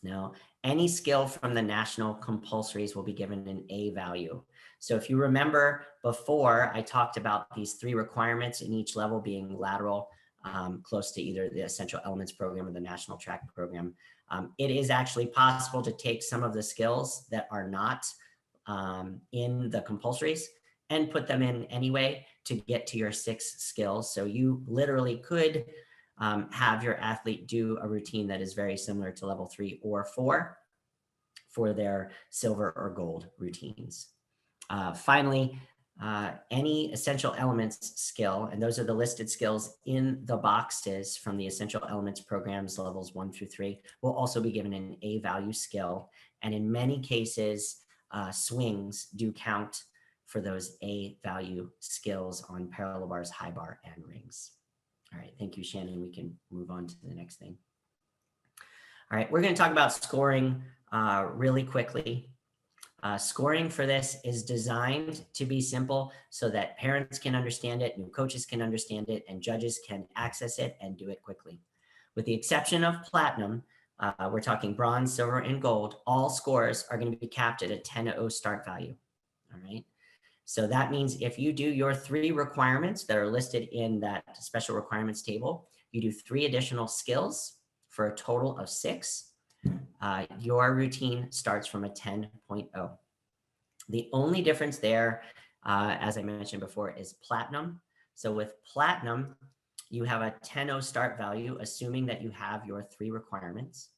Now, any skill from the national compulsories will be given an A value. So if you remember before, I talked about these 3 requirements in each level being lateral, close to either the essential elements program or the national track program. It is actually possible to take some of the skills that are not in the compulsories and put them in anyway to get to your 6 skills. So you literally could have your athlete do a routine that is very similar to level 3 or 4 for their silver or gold routines. Finally, any essential elements skill, and those are the listed skills in the boxes from the essential elements programs levels 1 through 3, will also be given an A value skill. And in many cases, swings do count for those A value skills on parallel bars, high bar, and rings. All right, thank you, Shannon. We can move on to the next thing. All right, we're going to talk about scoring really quickly. Scoring for this is designed to be simple so that parents can understand it, new coaches can understand it, and judges can access it and do it quickly. With the exception of platinum, we're talking bronze, silver, and gold, all scores are going to be capped at a 10-0 start value. All right. So that means if you do your 3 requirements that are listed in that special requirements table, you do 3 additional skills for a total of 6. Your routine starts from a 10.0. The only difference there, as I mentioned before, is platinum. So with platinum, you have a 10.0 start value, assuming that you have your 3 requirements.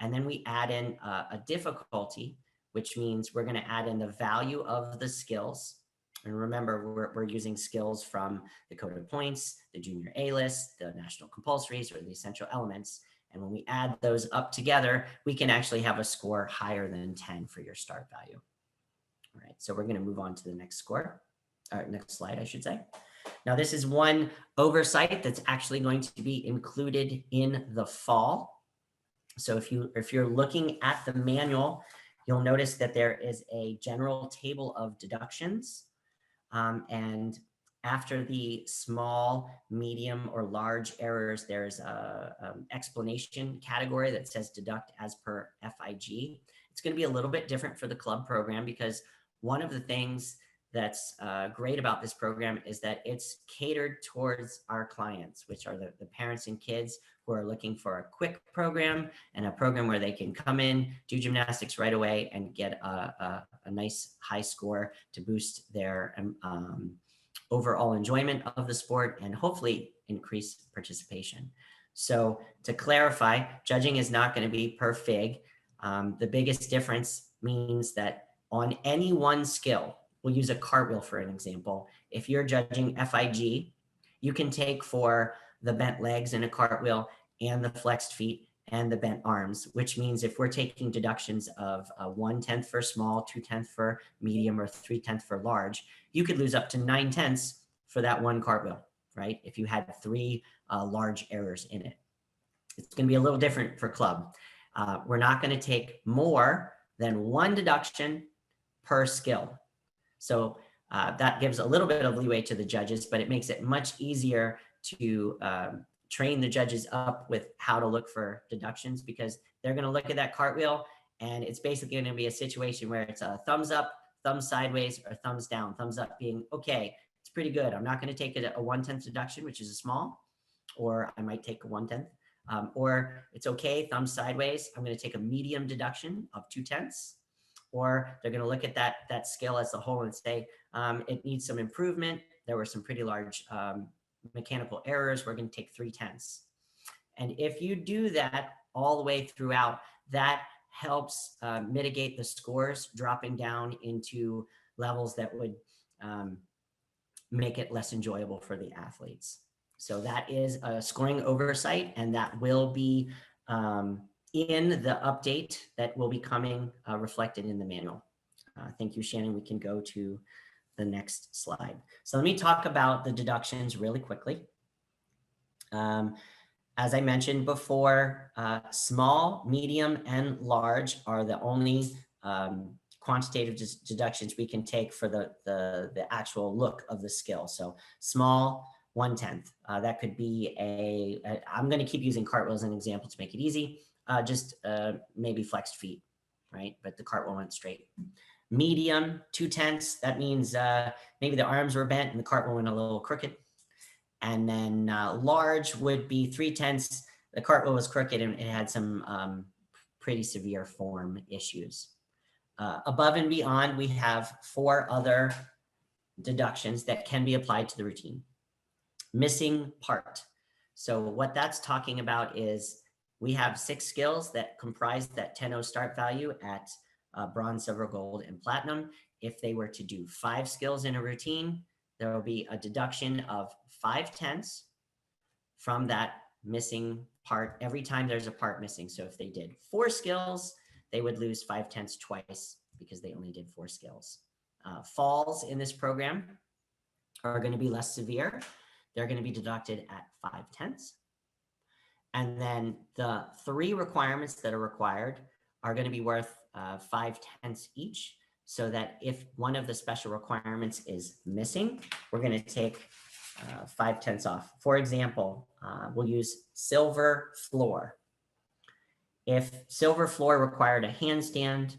And then we add in a difficulty, which means we're going to add in the value of the skills. And remember, we're using skills from the code of points, the junior A list, the national compulsories, or the essential elements. And when we add those up together, we can actually have a score higher than 10 for your start value. All right, so we're going to move on to the next score, or next slide, I should say. Now, this is one oversight that's actually going to be included in the fall. So if you're looking at the manual, you'll notice that there is a general table of deductions. And after the small, medium, or large errors, there's a explanation category that says deduct as per FIG. It's going to be a little bit different for the club program because one of the things that's great about this program is that it's catered towards our clients, which are the parents and kids who are looking for a quick program and a program where they can come in, do gymnastics right away, and get a nice high score to boost their overall enjoyment of the sport and hopefully increase participation. So to clarify, judging is not going to be per FIG. The biggest difference means that on any one skill, we'll use a cartwheel for an example. If you're judging FIG, you can take for the bent legs in a cartwheel and the flexed feet and the bent arms, which means if we're taking deductions of 1/10 for small, 2/10 for medium, or 3/10 for large, you could lose up to 9/10 for that one cartwheel, right? If you had 3 large errors in it. It's going to be a little different for club. We're not going to take more than 1 deduction per skill. So that gives a little bit of leeway to the judges, but it makes it much easier to train the judges up with how to look for deductions, because they're going to look at that cartwheel and it's basically going to be a situation where it's a thumbs up, thumbs sideways, or thumbs down. Thumbs up being, okay, it's pretty good. I'm not going to take a 1/10 deduction, which is a small, or I might take a 1/10. Or it's okay, thumbs sideways. I'm going to take a medium deduction of 2/10. Or they're going to look at that skill as a whole and say, it needs some improvement. There were some pretty large mechanical errors. We're going to take 3/10. And if you do that all the way throughout, that helps mitigate the scores dropping down into levels that would make it less enjoyable for the athletes. So that is a scoring oversight, and that will be in the update that will be coming reflected in the manual. Thank you, Shannon. We can go to the next slide. So let me talk about the deductions really quickly. As I mentioned before, small, medium, and large are the only quantitative deductions we can take for the actual look of the skill. So small, 1/10. That could be I'm going to keep using cartwheel as an example to make it easy. Just maybe flexed feet, right? But the cartwheel went straight. Medium, 2/10. That means maybe the arms were bent and the cartwheel went a little crooked. And then large would be 3/10. The cartwheel was crooked and it had some pretty severe form issues. Above and beyond, we have 4 other deductions that can be applied to the routine. Missing part. So what that's talking about is we have 6 skills that comprise that 10-0 start value at bronze, silver, gold, and platinum. If they were to do 5 skills in a routine, there will be a deduction of 5/10 from that missing part every time there's a part missing. So if they did 4 skills, they would lose 5/10 twice because they only did 4 skills. Falls in this program are going to be less severe. They're going to be deducted at 5/10. And then the 3 requirements that are required are going to be worth 5/10 each. So that if one of the special requirements is missing, we're going to take 5/10 off. For example, we'll use silver floor. If silver floor required a handstand,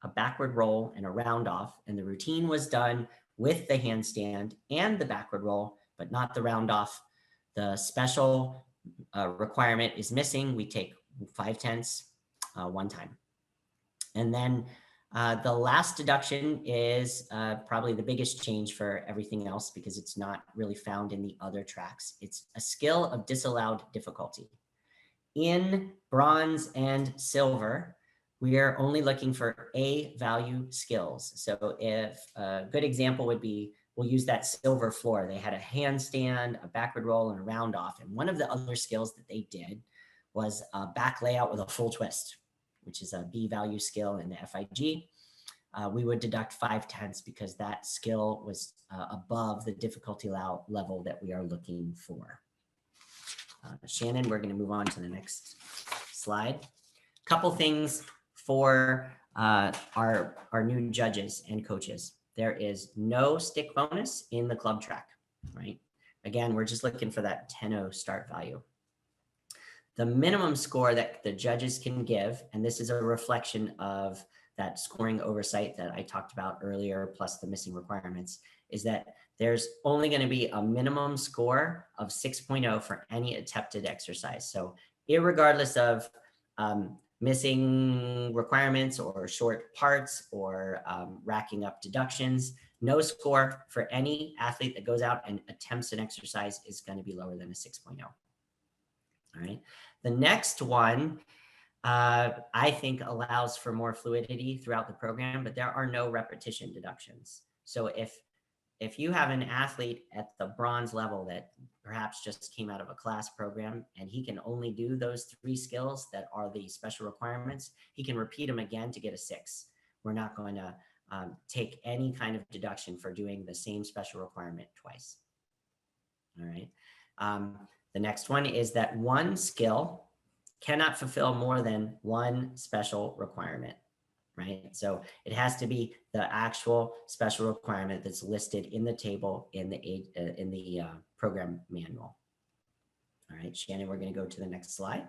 a backward roll, and a round off, and the routine was done with the handstand and the backward roll, but not the round off, the special requirement is missing, we take 5/10 one time. And then the last deduction is probably the biggest change for everything else because it's not really found in the other tracks. It's a skill of disallowed difficulty. In bronze and silver, we are only looking for A value skills. So if a good example would be, we'll use that silver floor. They had a handstand, a backward roll, and a round off. And one of the other skills that they did was a back layout with a full twist, which is a B value skill in the FIG. We would deduct 5/10 because that skill was above the difficulty level that we are looking for. Shannon, we're going to move on to the next slide. Couple things for our new judges and coaches. There is no stick bonus in the club track, right? Again, we're just looking for that 10-0 start value. The minimum score that the judges can give, and this is a reflection of that scoring oversight that I talked about earlier, plus the missing requirements, is that there's only going to be a minimum score of 6.0 for any attempted exercise. So irregardless of missing requirements or short parts or racking up deductions, no score for any athlete that goes out and attempts an exercise is going to be lower than a 6.0. All right. The next one, I think, allows for more fluidity throughout the program, but there are no repetition deductions. So if you have an athlete at the bronze level that perhaps just came out of a class program and he can only do those 3 skills that are the special requirements, he can repeat them again to get a 6. We're not going to take any kind of deduction for doing the same special requirement twice. All right. The next one is that one skill cannot fulfill more than 1 special requirement, right? So it has to be the actual special requirement that's listed in the table in the program manual. All right, Shannon, we're going to go to the next slide.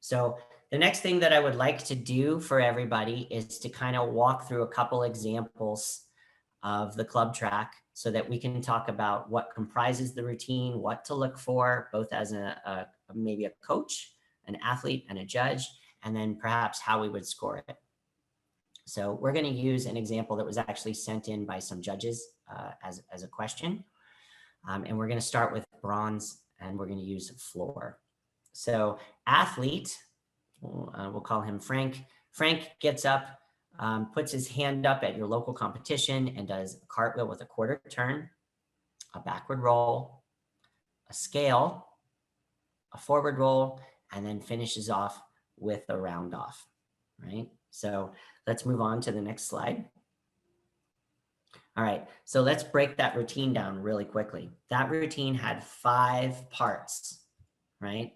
So the next thing that I would like to do for everybody is to kind of walk through a couple examples of the club track so that we can talk about what comprises the routine, what to look for, both as maybe a coach, an athlete, and a judge, and then perhaps how we would score it. So we're going to use an example that was actually sent in by some judges as a question. And we're going to start with bronze, and we're going to use floor. So athlete, we'll call him Frank. Frank gets up, puts his hand up at your local competition and does a cartwheel with a quarter turn. a backward roll, a scale, a forward roll, and then finishes off with a round off, right? So let's move on to the next slide. All right, so let's break that routine down really quickly. That routine had 5 parts, right?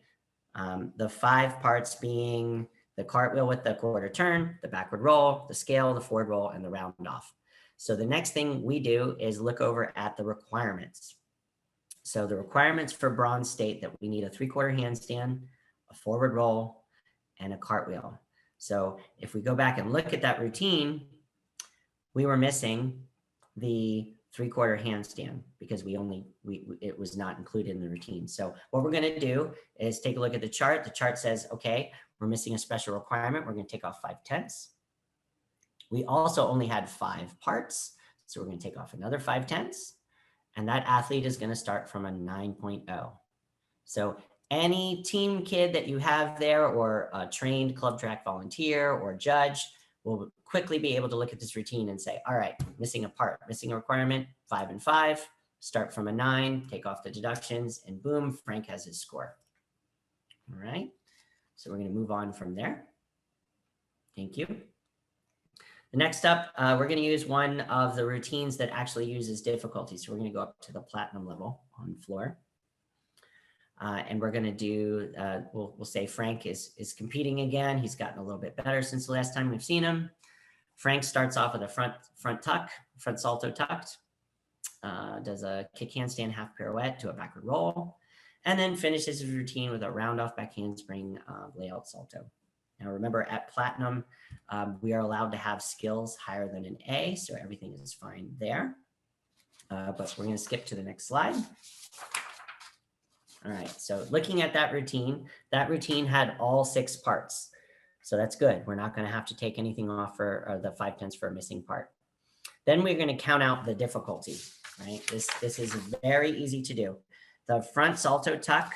The 5 parts being the cartwheel with the quarter turn, the backward roll, the scale, the forward roll, and the round off. So the next thing we do is look over at the requirements. So the requirements for bronze state that we need a 3/4 handstand, a forward roll, and a cartwheel. So if we go back and look at that routine, we were missing the 3/4 handstand because it was not included in the routine. So what we're going to do is take a look at the chart. The chart says, okay, we're missing a special requirement. We're going to take off 5/10. We also only had 5 parts. So we're going to take off another 5/10. And that athlete is going to start from a 9.0. So any team kid that you have there, or a trained club track volunteer or judge, will quickly be able to look at this routine and say, all right, missing a part, missing a requirement, 5 and 5, start from a 9, take off the deductions, and boom, Frank has his score. All right, so we're going to move on from there. Thank you. Next up, we're going to use one of the routines that actually uses difficulty. So we're going to go up to the platinum level on floor. And we're going to do, we'll say Frank is competing again. He's gotten a little bit better since the last time we've seen him. Frank starts off with a front tuck, front salto tucked, does a kick handstand half pirouette to a backward roll, and then finishes his routine with a round off back handspring layout salto. Now remember, at platinum, we are allowed to have skills higher than an A, so everything is fine there. But we're going to skip to the next slide. All right, so looking at that routine had all 6 parts. So that's good. We're not going to have to take anything off for the 5/10 for a missing part. Then we're going to count out the difficulty, right? This is very easy to do. The front salto tuck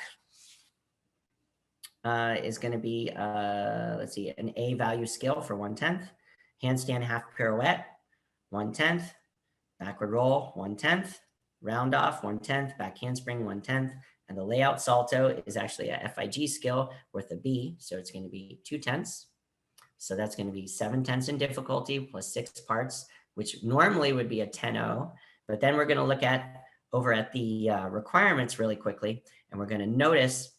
is going to be, let's see, an A value skill for 1/10, handstand half pirouette, 1/10, backward roll, 1/10, round off, 1/10, back handspring, 1/10, and the layout salto is actually a FIG skill worth a B, so it's going to be 2/10. So that's going to be 7/10 in difficulty plus 6 parts, which normally would be a 10-0. But then we're going to look at over at the requirements really quickly, and we're going to notice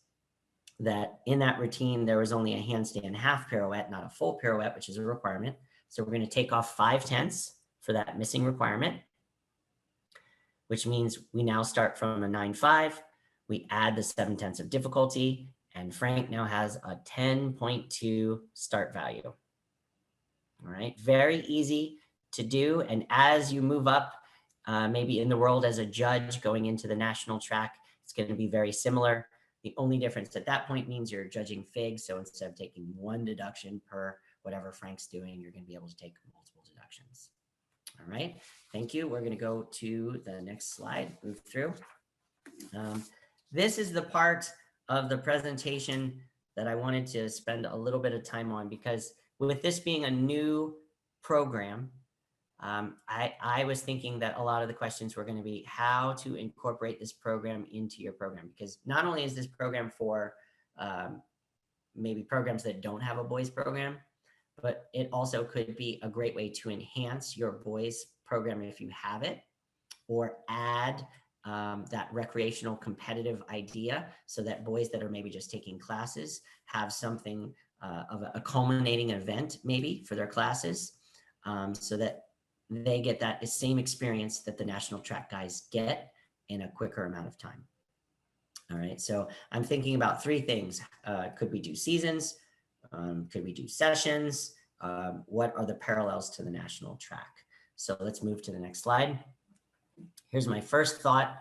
that in that routine, there was only a handstand half pirouette, not a full pirouette, which is a requirement. So we're going to take off 5/10 for that missing requirement, which means we now start from a 9.5. We add the 7/10 of difficulty, and Frank now has a 10.2 start value. All right, very easy to do. And as you move up, maybe in the world as a judge going into the national track, it's going to be very similar. The only difference at that point means you're judging FIG. So instead of taking 1 deduction per whatever Frank's doing, you're going to be able to take multiple deductions. All right, thank you. We're going to go to the next slide, move through. This is the part of the presentation that I wanted to spend a little bit of time on, because with this being a new program, I was thinking that a lot of the questions were going to be how to incorporate this program into your program, because not only is this program for maybe programs that don't have a boys program, but it also could be a great way to enhance your boys program if you have it, or add that recreational competitive idea so that boys that are maybe just taking classes have something of a culminating event maybe for their classes, so that they get that same experience that the national track guys get in a quicker amount of time. All right, so I'm thinking about 3 things. Could we do seasons? Could we do sessions? What are the parallels to the national track? So let's move to the next slide. Here's my first thought.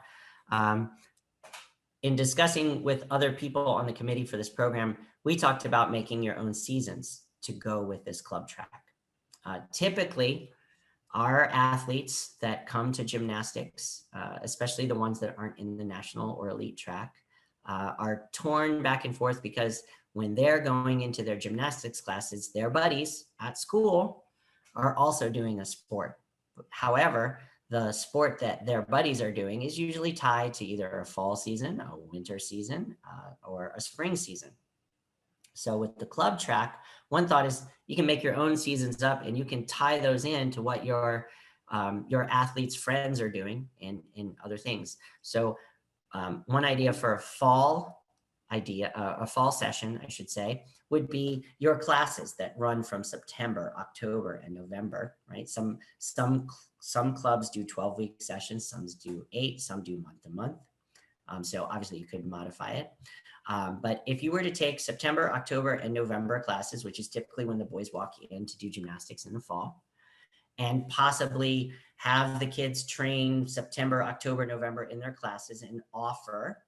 In discussing with other people on the committee for this program, we talked about making your own seasons to go with this club track. Typically, our athletes that come to gymnastics, especially the ones that aren't in the national or elite track, are torn back and forth, because when they're going into their gymnastics classes, their buddies at school are also doing a sport. However, the sport that their buddies are doing is usually tied to either a fall season, a winter season, or a spring season. So with the club track, one thought is you can make your own seasons up and you can tie those in to what your athletes' friends are doing in other things. So one idea for a fall session, I should say, would be your classes that run from September, October, and November, right? Some clubs do 12-week sessions, some do 8, some do month to month. So obviously you could modify it. But if you were to take September, October, and November classes, which is typically when the boys walk in to do gymnastics in the fall, and possibly have the kids train September, October, November in their classes and offer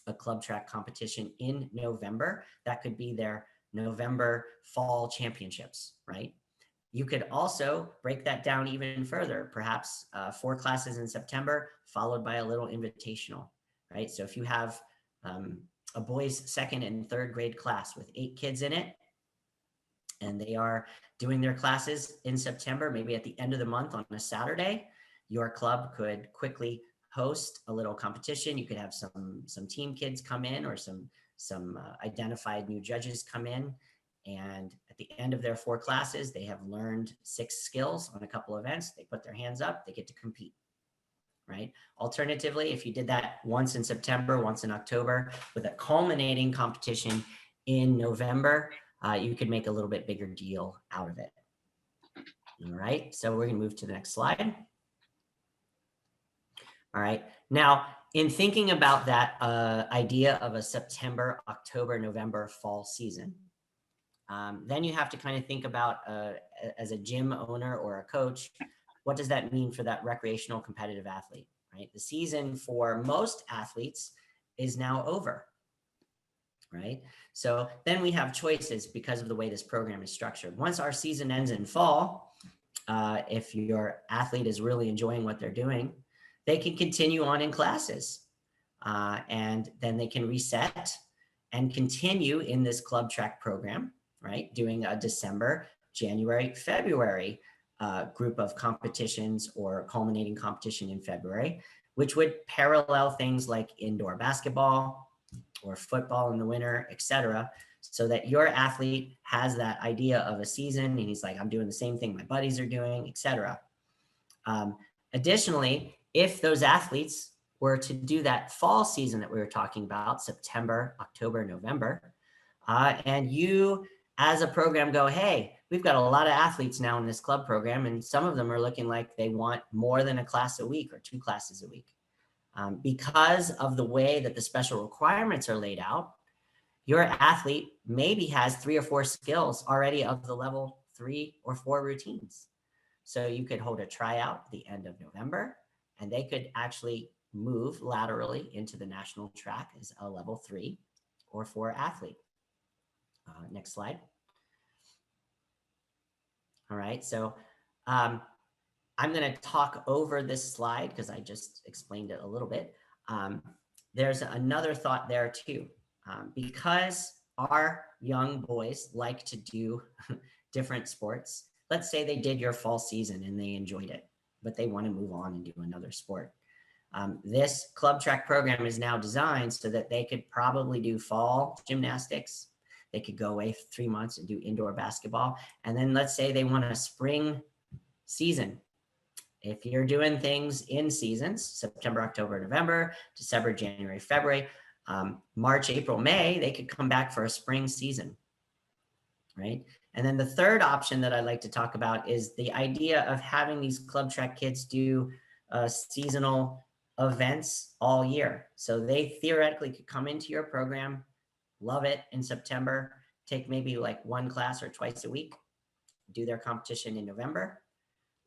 a club track competition in November, that could be their November fall championships, right? You could also break that down even further, perhaps 4 classes in September, followed by a little invitational, right? So if you have a boys' 2nd and 3rd grade class with 8 kids in it, and they are doing their classes in September, maybe at the end of the month on a Saturday, your club could quickly host a little competition. You could have some team kids come in, or some identified new judges come in. And at the end of their 4 classes, they have learned 6 skills on a couple events. They put their hands up, they get to compete, right? Alternatively, if you did that once in September, once in October, with a culminating competition in November, you could make a little bit bigger deal out of it. All right, so we're gonna move to the next slide. All right, now in thinking about that idea of a September, October, November fall season, then you have to kind of think about, as a gym owner or a coach, what does that mean for that recreational competitive athlete, right? The season for most athletes is now over, right? So then we have choices because of the way this program is structured. Once our season ends in fall, if your athlete is really enjoying what they're doing, they can continue on in classes, and then they can reset and continue in this club track program, right? Doing a December, January, February group of competitions, or culminating competition in February, which would parallel things like indoor basketball or football in the winter, etc., so that your athlete has that idea of a season and he's like, I'm doing the same thing my buddies are doing, etc. Additionally, if those athletes were to do that fall season that we were talking about, September, October, November, and you as a program go, hey, we've got a lot of athletes now in this club program, and some of them are looking like they want more than a class a week or 2 classes a week. Because of the way that the special requirements are laid out, your athlete maybe has 3 or 4 skills already of the level 3 or 4 routines. So you could hold a tryout at the end of November, and they could actually move laterally into the national track as a level 3 or 4 athlete. Next slide. All right, so I'm going to talk over this slide because I just explained it a little bit. There's another thought there too. Because our young boys like to do different sports, let's say they did your fall season and they enjoyed it, but they want to move on and do another sport. This club track program is now designed so that they could probably do fall gymnastics. They could go away 3 months and do indoor basketball. And then let's say they want a spring season. If you're doing things in seasons, September, October, November, December, January, February, March, April, May, they could come back for a spring season, right? And then the third option that I'd like to talk about is the idea of having these club track kids do seasonal events all year. So they theoretically could come into your program, love it in September, take maybe like 1 class or twice a week, do their competition in November,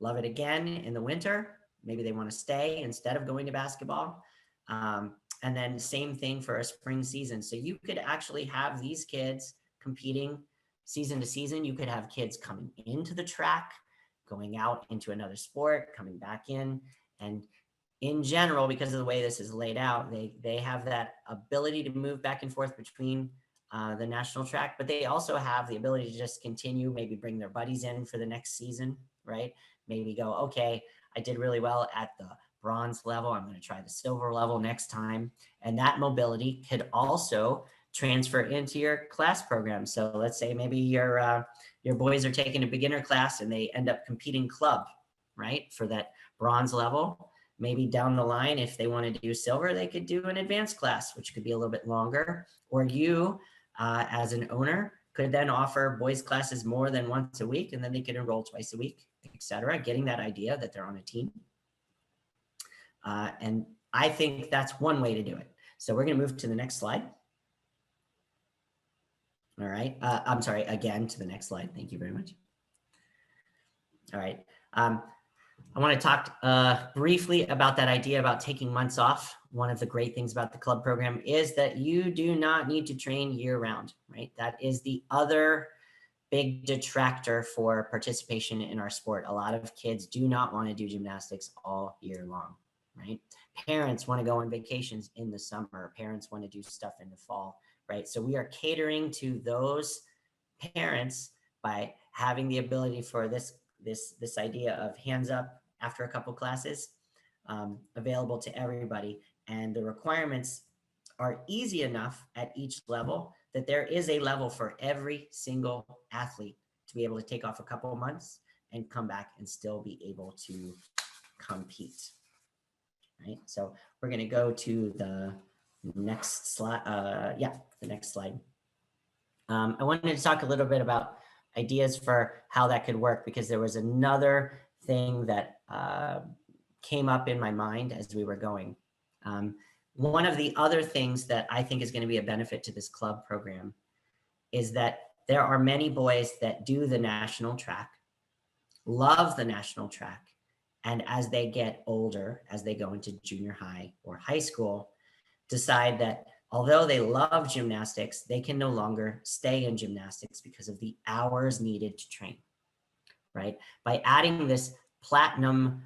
love it again in the winter. Maybe they want to stay instead of going to basketball. And then same thing for a spring season. So you could actually have these kids competing season to season. You could have kids coming into the track, going out into another sport, coming back in. And in general, because of the way this is laid out, they have that ability to move back and forth between the national track, but they also have the ability to just continue, maybe bring their buddies in for the next season, right? Maybe go, okay, I did really well at the bronze level. I'm going to try the silver level next time. And that mobility could also transfer into your class program. So let's say maybe your boys are taking a beginner class and they end up competing club, right, for that bronze level. Maybe down the line, if they want to do silver, they could do an advanced class, which could be a little bit longer. Or you, as an owner, could then offer boys classes more than once a week, and then they could enroll twice a week, etc. Getting that idea that they're on a team. And I think that's one way to do it. So we're going to move to the next slide. All right. I'm sorry, again, to the next slide. Thank you very much. All right. I want to talk briefly about that idea about taking months off. One of the great things about the club program is that you do not need to train year round, right? That is the other big detractor for participation in our sport. A lot of kids do not want to do gymnastics all year long, right? Parents want to go on vacations in the summer. Parents want to do stuff in the fall, right? So we are catering to those parents by having the ability for this idea of hands up after a couple classes available to everybody. And the requirements are easy enough at each level that there is a level for every single athlete to be able to take off a couple of months and come back and still be able to compete. Right. So we're going to go to the next slide. The next slide. I wanted to talk a little bit about ideas for how that could work, because there was another thing that came up in my mind as we were going. One of the other things that I think is going to be a benefit to this club program is that there are many boys that do the national track, love the national track, and as they get older, as they go into junior high or high school, decide that although they love gymnastics, they can no longer stay in gymnastics because of the hours needed to train, right? By adding this platinum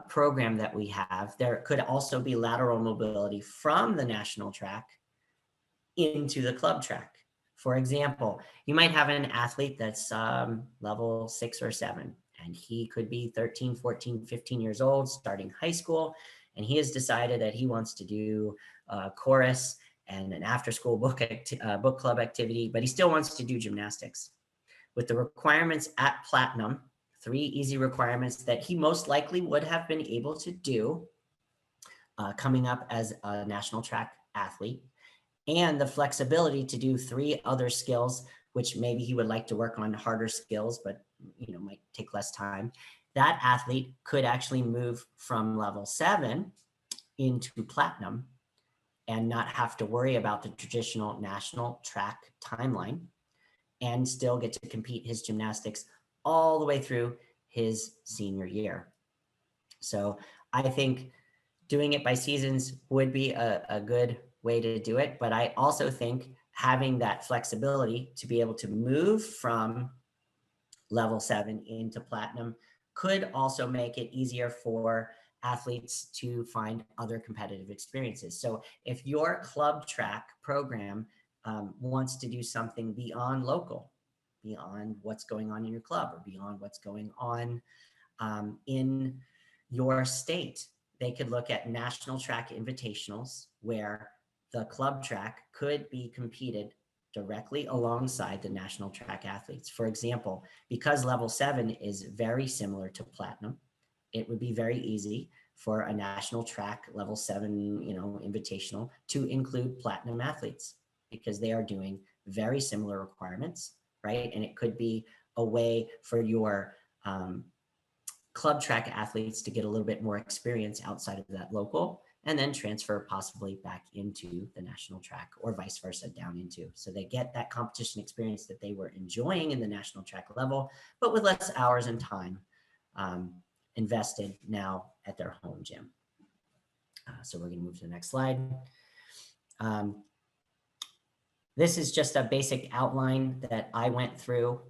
program that we have, there could also be lateral mobility from the national track into the club track. For example, you might have an athlete that's level 6 or 7, and he could be 13, 14, 15 years old, starting high school, and he has decided that he wants to do chorus and an after-school book club activity, but he still wants to do gymnastics. With the requirements at Platinum, 3 easy requirements that he most likely would have been able to do coming up as a national track athlete, and the flexibility to do 3 other skills, which maybe he would like to work on harder skills, but might take less time. That athlete could actually move from level 7 into Platinum and not have to worry about the traditional national track timeline, and still get to compete his gymnastics all the way through his senior year. So I think doing it by seasons would be a good way to do it. But I also think having that flexibility to be able to move from level 7 into Platinum could also make it easier for athletes to find other competitive experiences. So if your club track program wants to do something beyond local, beyond what's going on in your club, or beyond what's going on in your state, they could look at national track invitationals where the club track could be competed directly alongside the national track athletes. For example, because level 7 is very similar to Platinum, it would be very easy for a national track level 7, invitational to include Platinum athletes, because they are doing very similar requirements, right? And it could be a way for your club track athletes to get a little bit more experience outside of that local, and then transfer possibly back into the national track, or vice versa down into. So they get that competition experience that they were enjoying in the national track level, but with less hours and time invested now at their home gym. So we're going to move to the next slide. This is just a basic outline that I went through.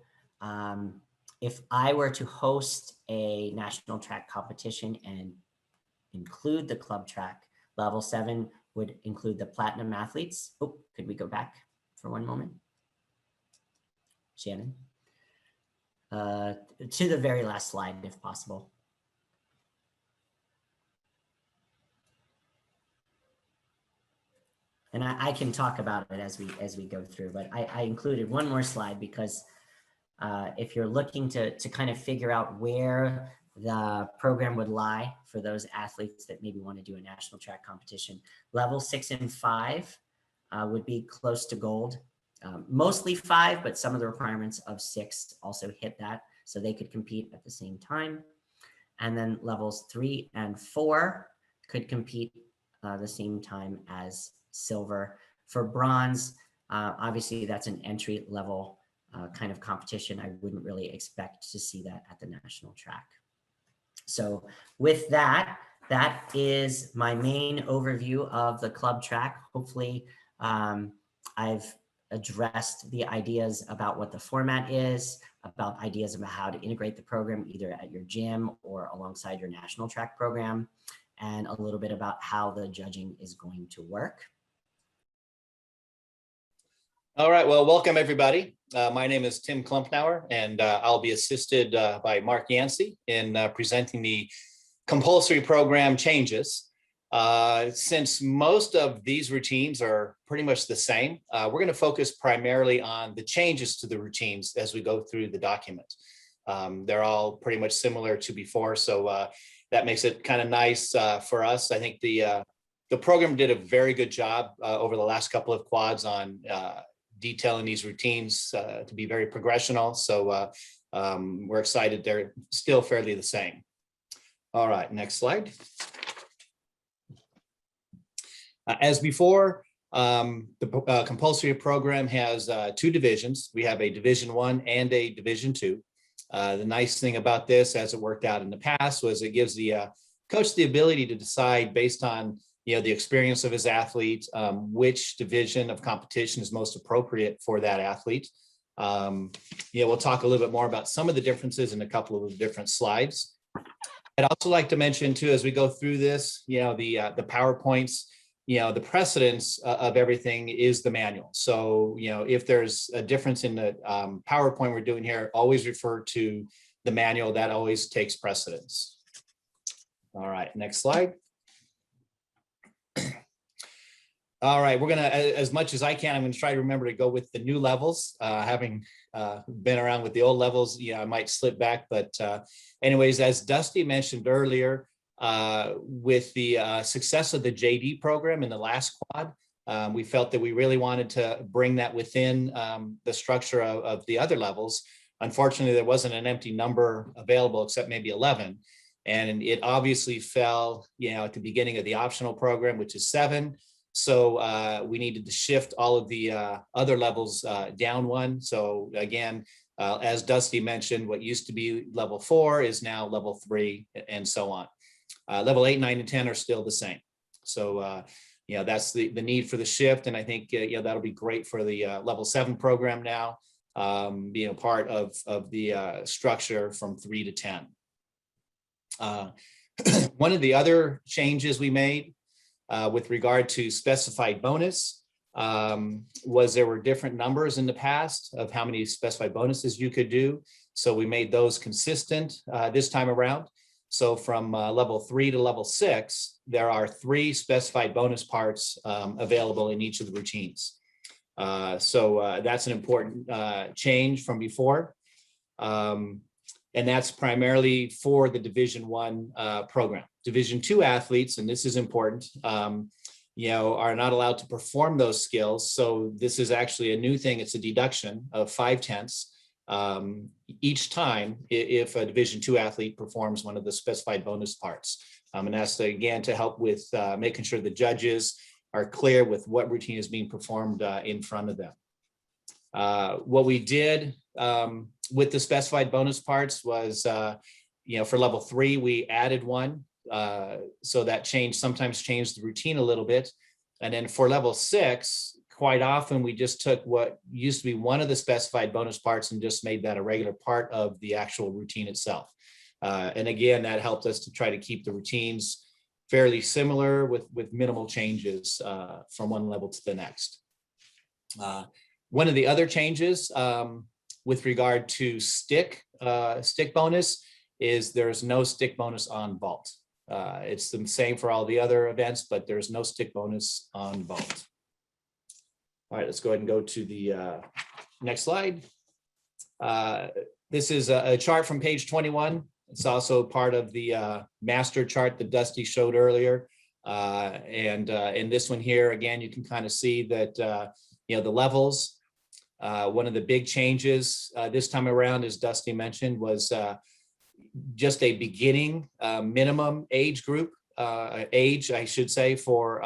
If I were to host a national track competition and include the club track, level 7 would include the Platinum athletes. Oh, could we go back for one moment? Shannon? To the very last slide, if possible. and I can talk about it as we go through, but I included one more slide because if you're looking to kind of figure out where the program would lie for those athletes that maybe want to do a national track competition, level 6 and 5 would be close to gold. Mostly 5, but some of the requirements of 6 also hit that, so they could compete at the same time. And then levels 3 and 4 could compete the same time as silver. For bronze, obviously that's an entry level kind of competition. I wouldn't really expect to see that at the national track. So with that, that is my main overview of the club track. Hopefully I've addressed the ideas about what the format is, about ideas about how to integrate the program either at your gym or alongside your national track program, and a little bit about how the judging is going to work. All right, well, welcome everybody. My name is Tim Klumpnauer, and I'll be assisted by Mark Yancey in presenting the compulsory program changes. Since most of these routines are pretty much the same, we're going to focus primarily on the changes to the routines as we go through the document. They're all pretty much similar to before, so that makes it kind of nice for us. I think the program did a very good job over the last couple of quads on detailing these routines to be very progressional. So we're excited they're still fairly the same. All right, next slide. As before, the compulsory program has 2 divisions. We have a Division 1 and a Division 2. The nice thing about this, as it worked out in the past, was it gives the coach the ability to decide based on the experience of his athlete, which division of competition is most appropriate for that athlete. We'll talk a little bit more about some of the differences in a couple of different slides. I'd also like to mention too, as we go through this, the PowerPoints, the precedence of everything is the manual. So, if there's a difference in the PowerPoint we're doing here, always refer to the manual. That always takes precedence. All right, next slide. All right, we're gonna, as much as I can, I'm gonna try to remember to go with the new levels. Having been around with the old levels, I might slip back, but anyways, as Dusty mentioned earlier, with the success of the JD program in the last quad, we felt that we really wanted to bring that within the structure of the other levels. Unfortunately, there wasn't an empty number available except maybe 11. And it obviously fell, at the beginning of the optional program, which is 7. So we needed to shift all of the other levels down 1. So again, as Dusty mentioned, what used to be level 4 is now level 3, and so on. Level 8, 9, and 10 are still the same. So that's the need for the shift, and I think that'll be great for the level 7 program now, being a part of the structure from 3 to 10. One of the other changes we made with regard to specified bonus was there were different numbers in the past of how many specified bonuses you could do. So we made those consistent this time around. So from level 3 to level 6, there are 3 specified bonus parts available in each of the routines. So that's an important change from before. And that's primarily for the Division 1 program. Division 2 athletes, and this is important, are not allowed to perform those skills. So this is actually a new thing. It's a deduction of 5/10 each time if a Division 2 athlete performs one of the specified bonus parts. And that's, again, to help with making sure the judges are clear with what routine is being performed in front of them. What we did with the specified bonus parts was, for level 3, we added 1. So that sometimes changed the routine a little bit. And then for level 6, quite often we just took what used to be one of the specified bonus parts and just made that a regular part of the actual routine itself. And again, that helped us to try to keep the routines fairly similar with minimal changes from one level to the next. One of the other changes with regard to stick bonus is there's no stick bonus on vault. It's the same for all the other events, but there's no stick bonus on vault. All right, let's go ahead and go to the next slide. This is a chart from page 21. It's also part of the master chart that Dusty showed earlier. And in this one here, again, you can kind of see that, the levels. One of the big changes this time around, as Dusty mentioned, was just a beginning minimum age group, age, I should say, for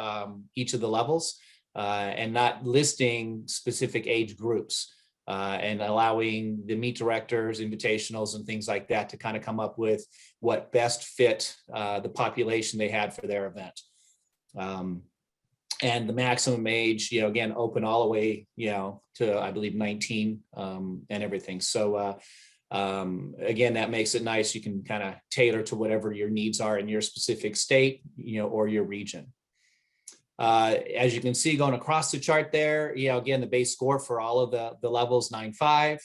each of the levels, and not listing specific age groups. And allowing the meet directors, invitationals, and things like that to kind of come up with what best fit the population they had for their event. And the maximum age, again, open all the way, to, I believe, 19 and everything. So again, that makes it nice. You can kind of tailor to whatever your needs are in your specific state, or your region. As you can see going across the chart there, again, the base score for all of the levels, 9.5.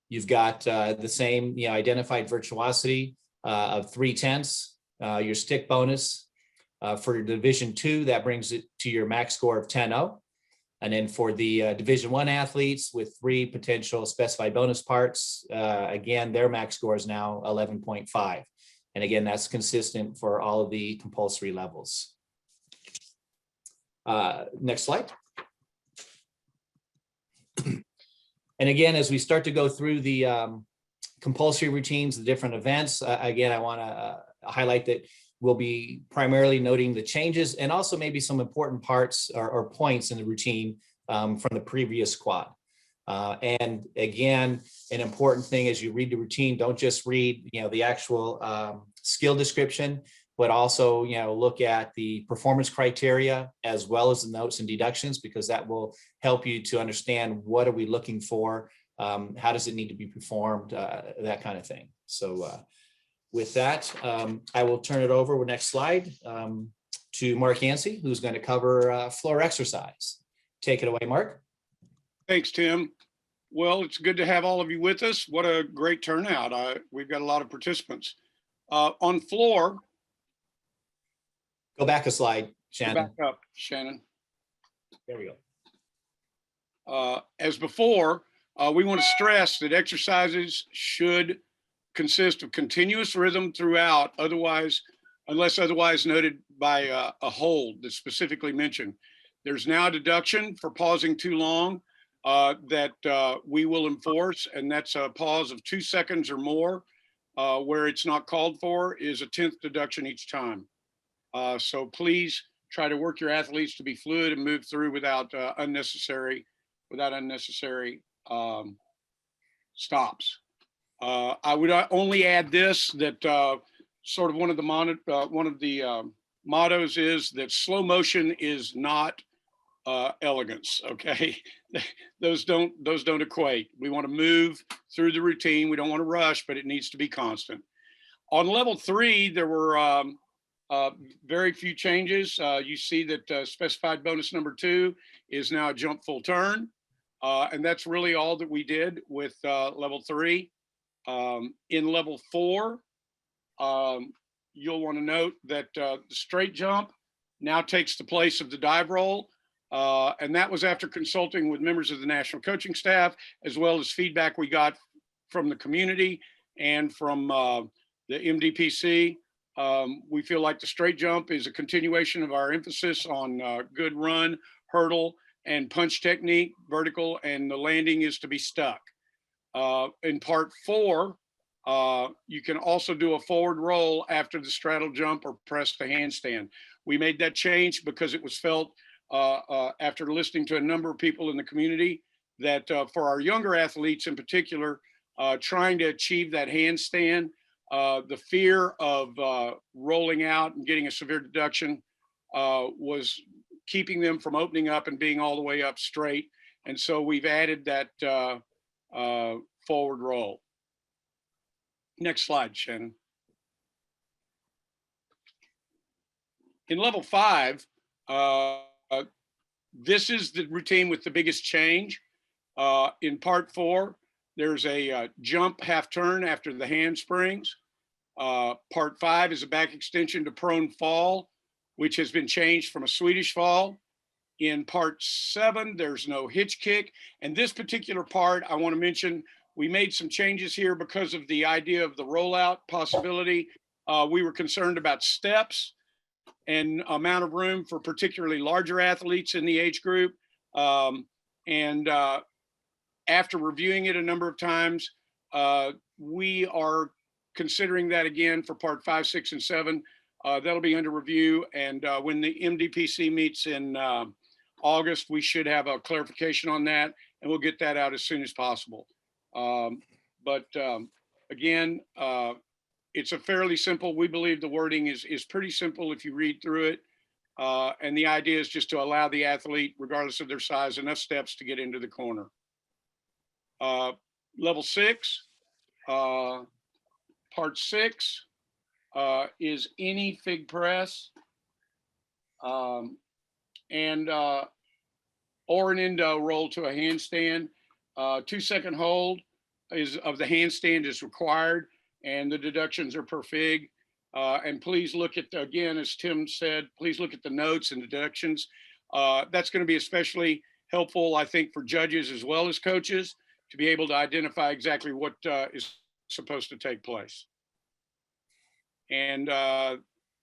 You've got the same, identified virtuosity of 3/10. Your stick bonus for Division 2, that brings it to your max score of 10.0. And then for the Division 1 athletes with 3 potential specified bonus parts, again, their max score is now 11.5. And again, that's consistent for all of the compulsory levels. Next slide. And again, as we start to go through the compulsory routines, the different events, again, I want to highlight that we'll be primarily noting the changes and also maybe some important parts or points in the routine from the previous squad. And again, an important thing as you read the routine, don't just read, the actual skill description, but also, look at the performance criteria as well as the notes and deductions, because that will help you to understand what are we looking for, how does it need to be performed, that kind of thing. So with that, I will turn it over with next slide to Mark Yancey, who's going to cover floor exercise. Take it away, Mark. Thanks, Tim. Well, it's good to have all of you with us. What a great turnout. We've got a lot of participants. On floor, go back a slide, Shannon. Back up, Shannon. There we go. As before, we want to stress that exercises should consist of continuous rhythm throughout, unless otherwise noted by a hold that's specifically mentioned. There's now a deduction for pausing too long that we will enforce, and that's a pause of 2 seconds or more. Where it's not called for is a 10th deduction each time. So please try to work your athletes to be fluid and move through without unnecessary stops. I would only add this, that sort of one of the mottos is that slow motion is not elegance. Okay, those don't equate. We want to move through the routine. We don't want to rush, but it needs to be constant. On level 3, there were very few changes. You see that specified bonus number 2 is now a jump full turn. And that's really all that we did with level 3. In level 4, you'll want to note that the straight jump now takes the place of the dive roll. And that was after consulting with members of the national coaching staff, as well as feedback we got from the community and from the MDPC. We feel like the straight jump is a continuation of our emphasis on good run, hurdle, and punch technique, vertical, and the landing is to be stuck. In part 4, you can also do a forward roll after the straddle jump or press the handstand. We made that change because it was felt after listening to a number of people in the community that for our younger athletes in particular, trying to achieve that handstand, the fear of rolling out and getting a severe deduction was keeping them from opening up and being all the way up straight. And so we've added that forward roll. Next slide, Shannon. In level 5, this is the routine with the biggest change. In part 4, there's a jump half turn after the handsprings. Part 5 is a back extension to prone fall, which has been changed from a Swedish fall. In part 7, there's no hitch kick. And this particular part, I want to mention, we made some changes here because of the idea of the rollout possibility. We were concerned about steps and amount of room for particularly larger athletes in the age group. And after reviewing it a number of times, we are considering that again for part 5, 6, and 7. That'll be under review. And when the MDPC meets in August, we should have a clarification on that, and we'll get that out as soon as possible. Again, it's a fairly simple, we believe the wording is pretty simple if you read through it. And the idea is just to allow the athlete, regardless of their size, enough steps to get into the corner. Level 6, part 6 is any fig press and or an endo roll to a handstand. 2-second hold of the handstand is required, and the deductions are per fig. And please look at, again, as Tim said, please look at the notes and deductions. That's going to be especially helpful, I think, for judges as well as coaches to be able to identify exactly what is supposed to take place. And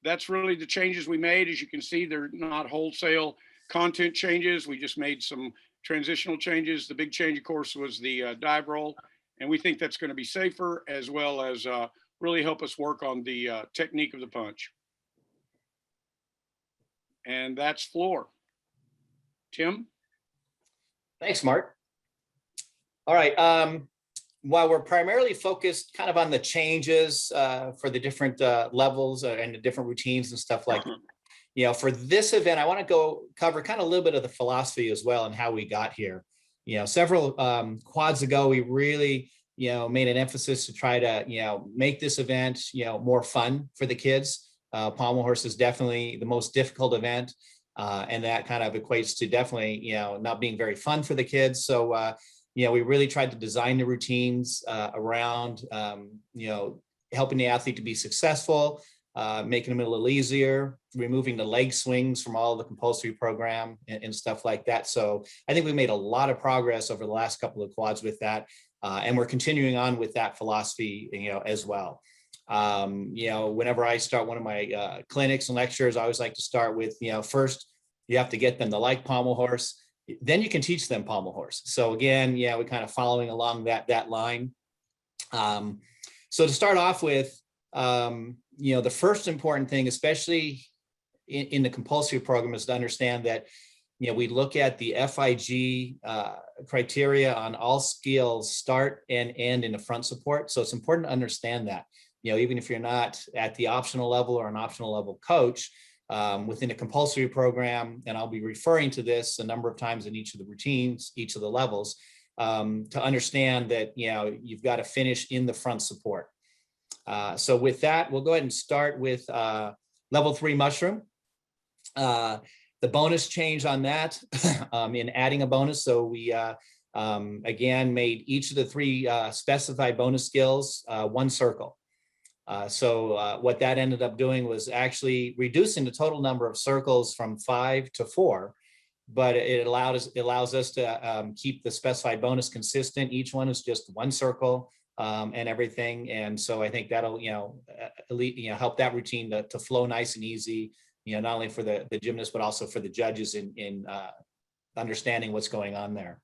that's really the changes we made. As you can see, they're not wholesale content changes. We just made some transitional changes. The big change, of course, was the dive roll. And we think that's going to be safer, as well as really help us work on the technique of the punch. And that's floor. Tim? Thanks, Mark. All right. While we're primarily focused kind of on the changes for the different levels and the different routines and stuff like that, you know, for this event, I want to cover kind of a little bit of the philosophy as well and how we got here. You know, several quads ago, we really, you know, made an emphasis to try to, you know, make this event, you know, more fun for the kids. Pommel horse is definitely the most difficult event. And that kind of equates to definitely, you know, not being very fun for the kids. So, you know, we really tried to design the routines around, you know, helping the athlete to be successful, making them a little easier, removing the leg swings from all the compulsory program and stuff like that. So I think we made a lot of progress over the last couple of quads with that. And we're continuing on with that philosophy, you know, as well. You know, whenever I start one of my clinics and lectures, I always like to start with, you know, first you have to get them to like pommel horse, then you can teach them pommel horse. So again, yeah, we're kind of following along that line. So to start off with, you know, the first important thing, especially in the compulsory program, is to understand that, you know, we look at the FIG criteria on all skills start and end in the front support. So it's important to understand that, you know, even if you're not at the optional level or an optional level coach, within a compulsory program, and I'll be referring to this a number of times in each of the routines, each of the levels, to understand that, you know, you've got to finish in the front support. So with that, we'll go ahead and start with level 3 mushroom. The bonus change on that in adding a bonus. So we again made each of the 3 specified bonus skills one circle. So what that ended up doing was actually reducing the total number of circles from 5 to 4, but it allows us to keep the specified bonus consistent. Each one is just one circle and everything. And so I think that'll, you know, help that routine to flow nice and easy, you know, not only for the gymnast, but also for the judges in understanding what's going on there.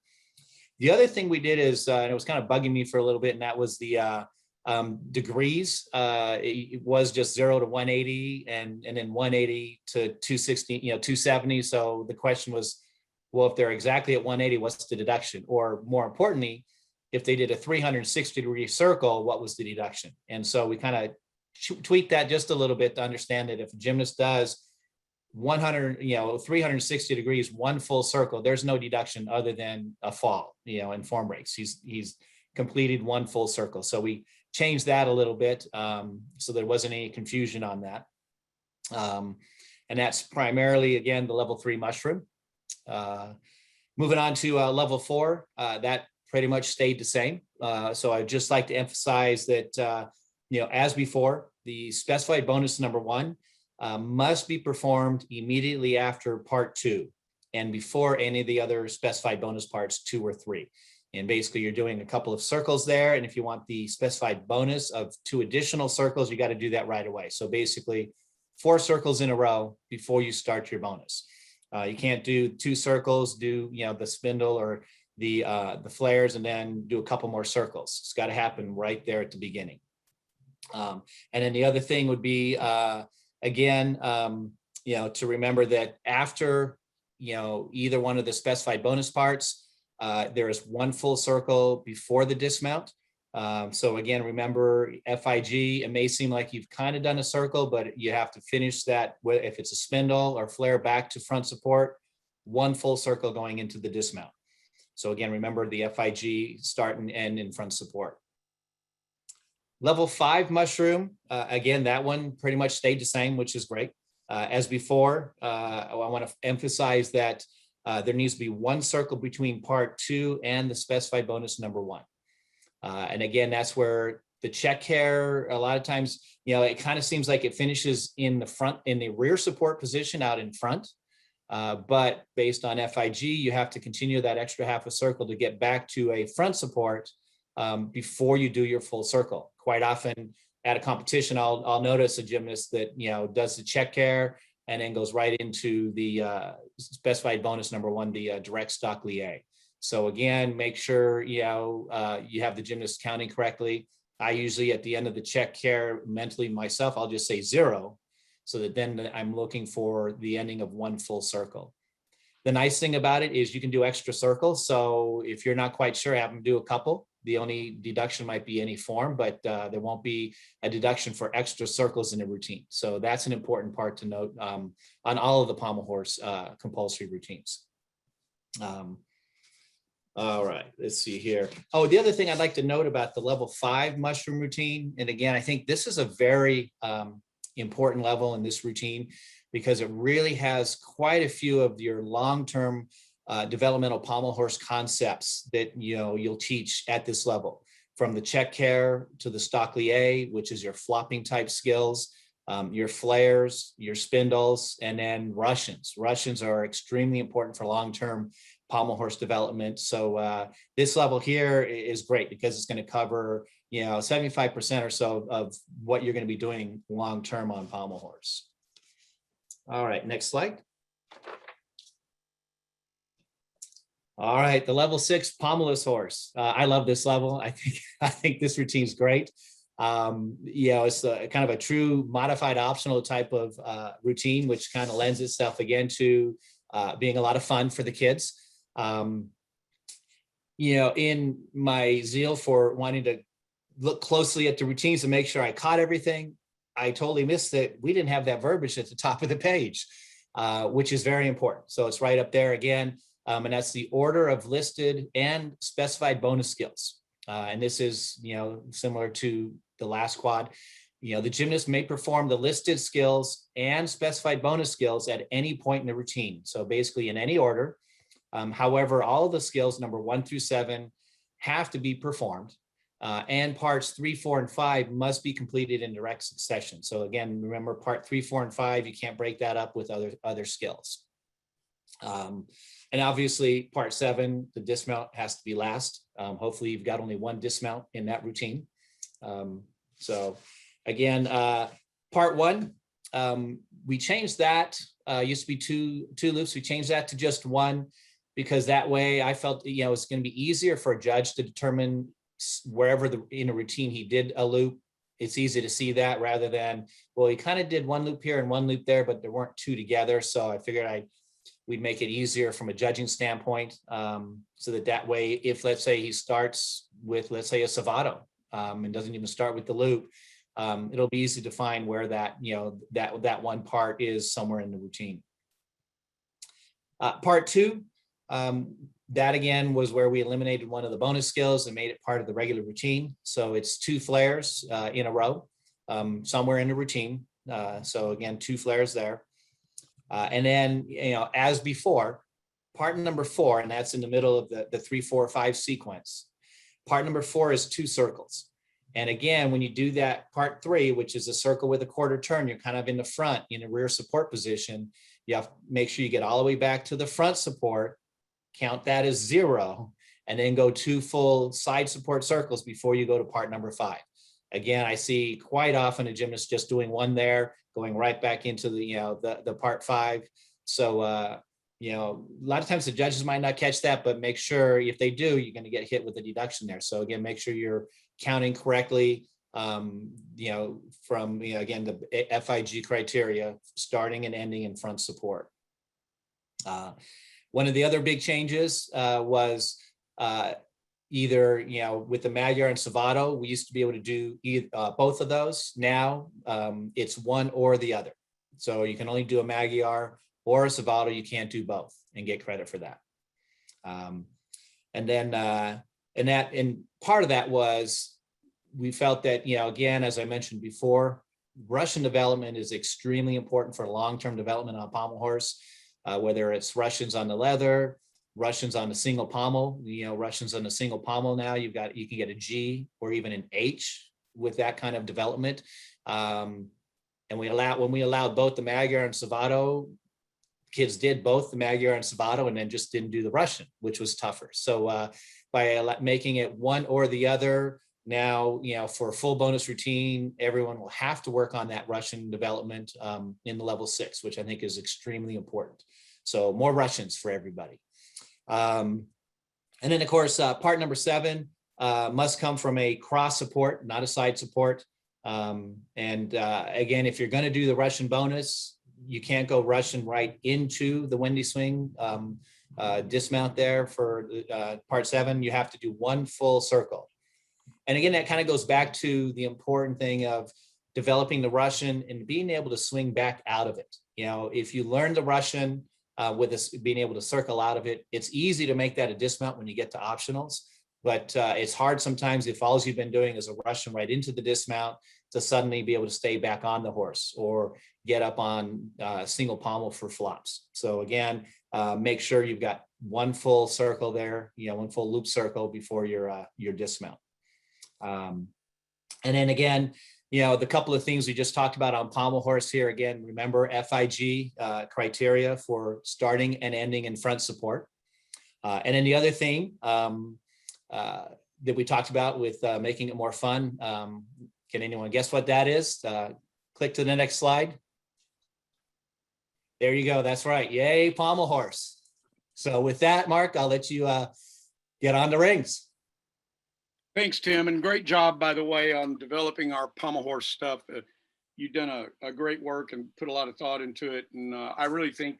The other thing we did is, and it was kind of bugging me for a little bit, and that was the degrees. It was just 0 to 180 and then 180 to 260, you know, 270. So the question was, well, if they're exactly at 180, what's the deduction? Or more importantly, if they did a 360-degree circle, what was the deduction? And so we kind of tweaked that just a little bit to understand that if a gymnast does 360 degrees, one full circle, there's no deduction other than a fall, you know, and form breaks. He's completed one full circle. So we changed that a little bit so there wasn't any confusion on that. And that's primarily, again, the level 3 mushroom. Moving on to level 4, that pretty much stayed the same. So I'd just like to emphasize that, you know, as before, the specified bonus number 1 must be performed immediately after part 2. and before any of the other specified bonus parts 2 or 3. And basically you're doing a couple of circles there. And if you want the specified bonus of 2 additional circles, you got to do that right away. So basically 4 circles in a row before you start your bonus. You can't do 2 circles, do, the spindle or the flares, and then do a couple more circles. It's got to happen right there at the beginning. And then the other thing would be, again, to remember that after, either one of the specified bonus parts, there is 1 full circle before the dismount. So again, remember FIG, it may seem like you've kind of done a circle, but you have to finish that if it's a spindle or flare back to front support, 1 full circle going into the dismount. So again, remember the FIG start and end in front support. Level 5 mushroom, again, that one pretty much stayed the same, which is great. As before, I want to emphasize that there needs to be 1 circle between part 2 and the specified bonus number 1. And again, that's where the check hair, a lot of times, it kind of seems like it finishes in the front, in the rear support position out in front. But based on FIG, you have to continue that extra half a circle to get back to a front support before you do your full circle. Quite often at a competition, I'll notice a gymnast that, does the check hair and then goes right into the specified bonus number 1, the direct stock lié. So again, make sure, you have the gymnast counting correctly. I usually at the end of the check hair mentally myself, I'll just say 0. So that then I'm looking for the ending of 1 full circle. The nice thing about it is you can do extra circles. So if you're not quite sure, have them do a couple. The only deduction might be any form, but there won't be a deduction for extra circles in a routine. So that's an important part to note on all of the pommel horse compulsory routines. All right, let's see here. Oh, the other thing I'd like to note about the level 5 mushroom routine, and again, I think this is a very important level in this routine because it really has quite a few of your long-term developmental pommel horse concepts that you'll teach at this level, from the check hair to the stock lié, which is your flopping type skills, your flares, your spindles, and then Russians. Russians are extremely important for long-term pommel horse development. So this level here is great because it's going to cover 75% or so of what you're going to be doing long-term on pommel horse. All right, next slide. All right, the level 6 pommeless horse. I love this level. I think this routine is great. It's kind of a true modified optional type of routine, which kind of lends itself again to being a lot of fun for the kids. In my zeal for wanting to look closely at the routines and make sure I caught everything, I totally missed that we didn't have that verbiage at the top of the page, which is very important. So it's right up there again. And that's the order of listed and specified bonus skills. And this is, similar to the last quad. The gymnast may perform the listed skills and specified bonus skills at any point in the routine. So basically in any order. However, all of the skills number 1 through 7 have to be performed. And parts 3, 4, and 5 must be completed in direct succession. So again, remember part 3, 4, and 5, you can't break that up with other skills. And obviously part 7, the dismount has to be last. Hopefully you've got only 1 dismount in that routine. So again, part 1, we changed that, used to be two loops. We changed that to just 1 because that way I felt, it's going to be easier for a judge to determine wherever in a routine he did a loop. It's easy to see that rather than, well, he kind of did 1 loop here and 1 loop there, but there weren't 2 together. So I figured we'd make it easier from a judging standpoint, so that way, if let's say he starts with, let's say, a Savato and doesn't even start with the loop, it'll be easy to find where that, that 1 part is somewhere in the routine. Part 2, that again was where we eliminated 1 of the bonus skills and made it part of the regular routine. So it's 2 flares in a row, somewhere in the routine. So again, 2 flares there. And then, as before, part number 4, and that's in the middle of the 3, 4, 5 sequence. Part number 4 is 2 circles. And again, when you do that part 3, which is a circle with a quarter turn, you're kind of in the front in a rear support position. you have to make sure you get all the way back to the front support, count that as 0, and then go 2 full side support circles before you go to part number 5. Again, I see quite often a gymnast just doing 1 there, going right back into the part 5. So, a lot of times the judges might not catch that, but make sure if they do, you're going to get hit with a deduction there. So again, make sure you're counting correctly, from, again, the FIG criteria, starting and ending in front support. One of the other big changes was either, with the Magyar and Savato, we used to be able to do both of those. Now it's one or the other. So you can only do a Magyar or a Savato. You can't do both and get credit for that. And part of that was, we felt that, again, as I mentioned before, Russian development is extremely important for long-term development on pommel horse, whether it's Russians on the leather, Russians on the single pommel. Russians on the single pommel now, you can get a G or even an H with that kind of development. And when we allowed both the Magyar and Savato, kids did both the Magyar and Savato and then just didn't do the Russian, which was tougher. So by making it one or the other, now, for a full bonus routine, everyone will have to work on that Russian development in the level 6, which I think is extremely important. So more Russians for everybody. And then, of course, part number 7 must come from a cross support, not a side support. Again, if you're going to do the Russian bonus, you can't go Russian right into the windy swing dismount there for part 7. You have to do 1 full circle. And again, that kind of goes back to the important thing of developing the Russian and being able to swing back out of it. If you learn the Russian with this, being able to circle out of it, it's easy to make that a dismount when you get to optionals, but it's hard sometimes if all you've been doing is a Russian right into the dismount to suddenly be able to stay back on the horse or get up on single pommel for flops. So again, make sure you've got 1 full circle there, 1 full loop circle before your dismount. And then again, the couple of things we just talked about on pommel horse here, again, remember FIG criteria for starting and ending in front support. And then the other thing that we talked about with making it more fun, can anyone guess what that is? Click to the next slide. There you go. That's right. Yay, pommel horse. So with that, Mark, I'll let you get on the rings. Thanks, Tim, and great job, by the way, on developing our pommel horse stuff. You've done a great work and put a lot of thought into it. And I really think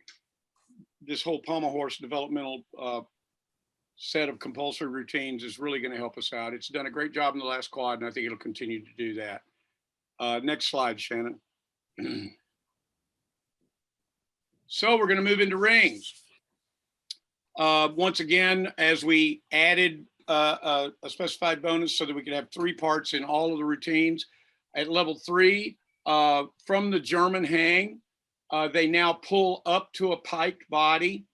this whole pommel horse developmental set of compulsory routines is really going to help us out. It's done a great job in the last quad, and I think it'll continue to do that. Next slide, Shannon. So we're going to move into rings. Once again, as we added a specified bonus so that we could have 3 parts in all of the routines. At level 3, from the German hang, they now pull up to a piked body,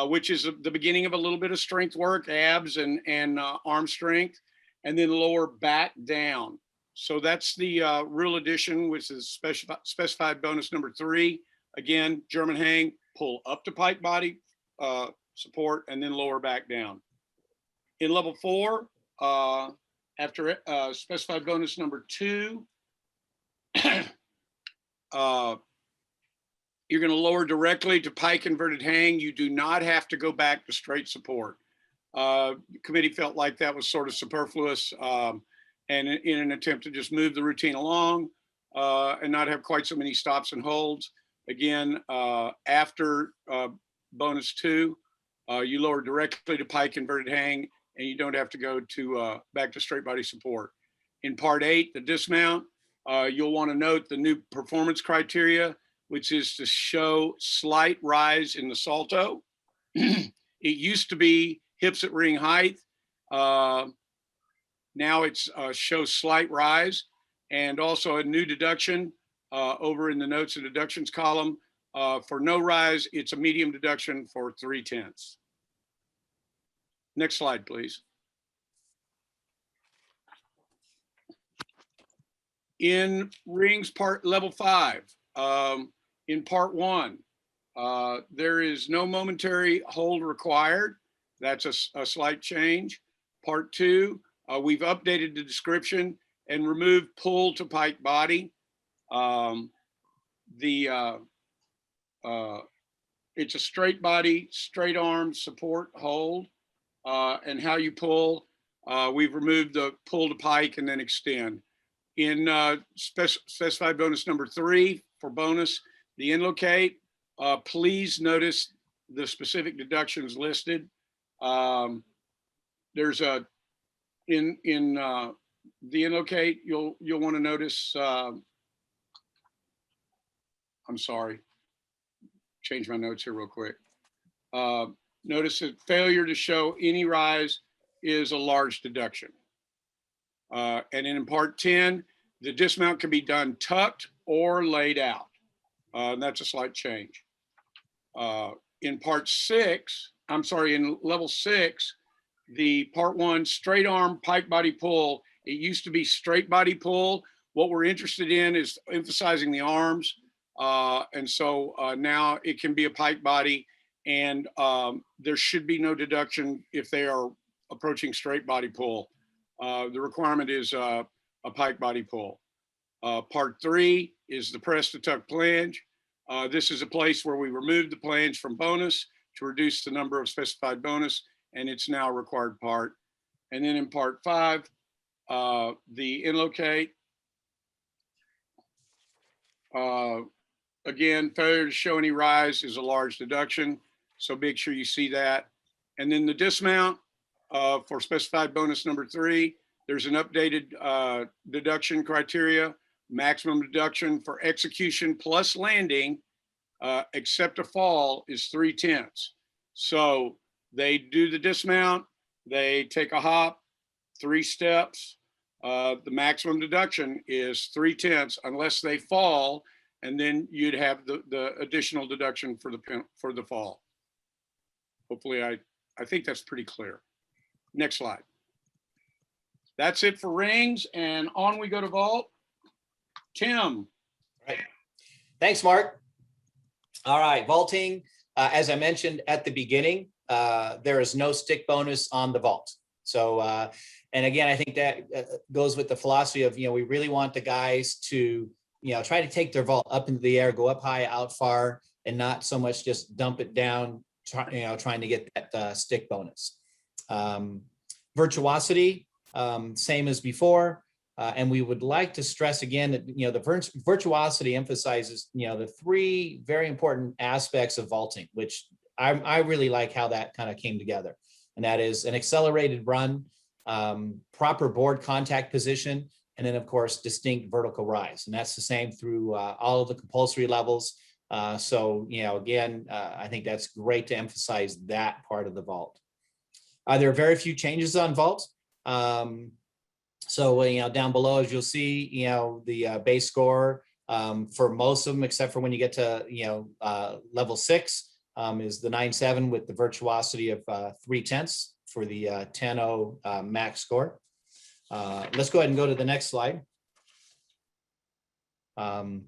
which is the beginning of a little bit of strength work, abs and arm strength, and then lower back down. So that's the real addition, which is specified bonus number 3. Again, German hang, pull up to piked body support, and then lower back down. In level 4, after specified bonus number 2, you're going to lower directly to pike inverted hang. You do not have to go back to straight support. The committee felt like that was sort of superfluous, and in an attempt to just move the routine along and not have quite so many stops and holds. Again, after bonus 2, you lower directly to pike inverted hang, and you don't have to go to back to straight body support. In part 8, the dismount, you'll want to note the new performance criteria, which is to show slight rise in the salto. It used to be hips at ring height. Now it's shows slight rise, and also a new deduction over in the notes and deductions column. For no rise, it's a medium deduction for 3/10. Next slide, please. In rings part level 5, in part 1, There is no momentary hold required. That's a slight change. Part 2, we've updated the description and removed pull to pike body. It's a straight body, straight arm support hold, and how you pull. We've removed the pull to pike and then extend. In specified bonus number 3 for bonus, the end locate, please notice the specific deductions listed. There's a, in the end locate, you'll want to notice, I'm sorry, change my notes here real quick. Notice that failure to show any rise is a large deduction. And in part 10, the dismount can be done tucked or laid out. And that's a slight change. In part 6, I'm sorry, in level 6, the part 1 straight arm pike body pull, it used to be straight body pull. What we're interested in is emphasizing the arms. And so now it can be a pike body, and there should be no deduction if they are approaching straight body pull. The requirement is a pike body pull. Part 3 is the press to tuck plunge. This is a place where we removed the plunge from bonus to reduce the number of specified bonus, and it's now a required part. And then in part 5, the end locate. Again, failure to show any rise is a large deduction, so make sure you see that. And then the dismount for specified bonus number 3, there's an updated deduction criteria. Maximum deduction for execution plus landing, except a fall, is 3/10. So they do the dismount, they take a hop, 3 steps. The maximum deduction is 3/10 unless they fall, and then you'd have the additional deduction for the fall. Hopefully, I think that's pretty clear. Next slide. That's it for rings, and on we go to vault. Tim. Right. Thanks, Mark. All right, vaulting. As I mentioned at the beginning, there is no stick bonus on the vault. So, and again, I think that goes with the philosophy of, we really want the guys to, try to take their vault up into the air, go up high, out far, and not so much just dump it down, trying to get that stick bonus. Virtuosity, same as before. And we would like to stress again that, the virtuosity emphasizes, the 3 very important aspects of vaulting, which I really like how that kind of came together. And that is an accelerated run, proper board contact position, and then of course, distinct vertical rise. And that's the same through all of the compulsory levels. So, again, I think that's great to emphasize that part of the vault. There are very few changes on vault. So, down below, as you'll see, the base score for most of them, except for when you get to, level 6, is the 9.7 with the virtuosity of 3/10 for the 10.0 max score. Let's go ahead and go to the next slide. And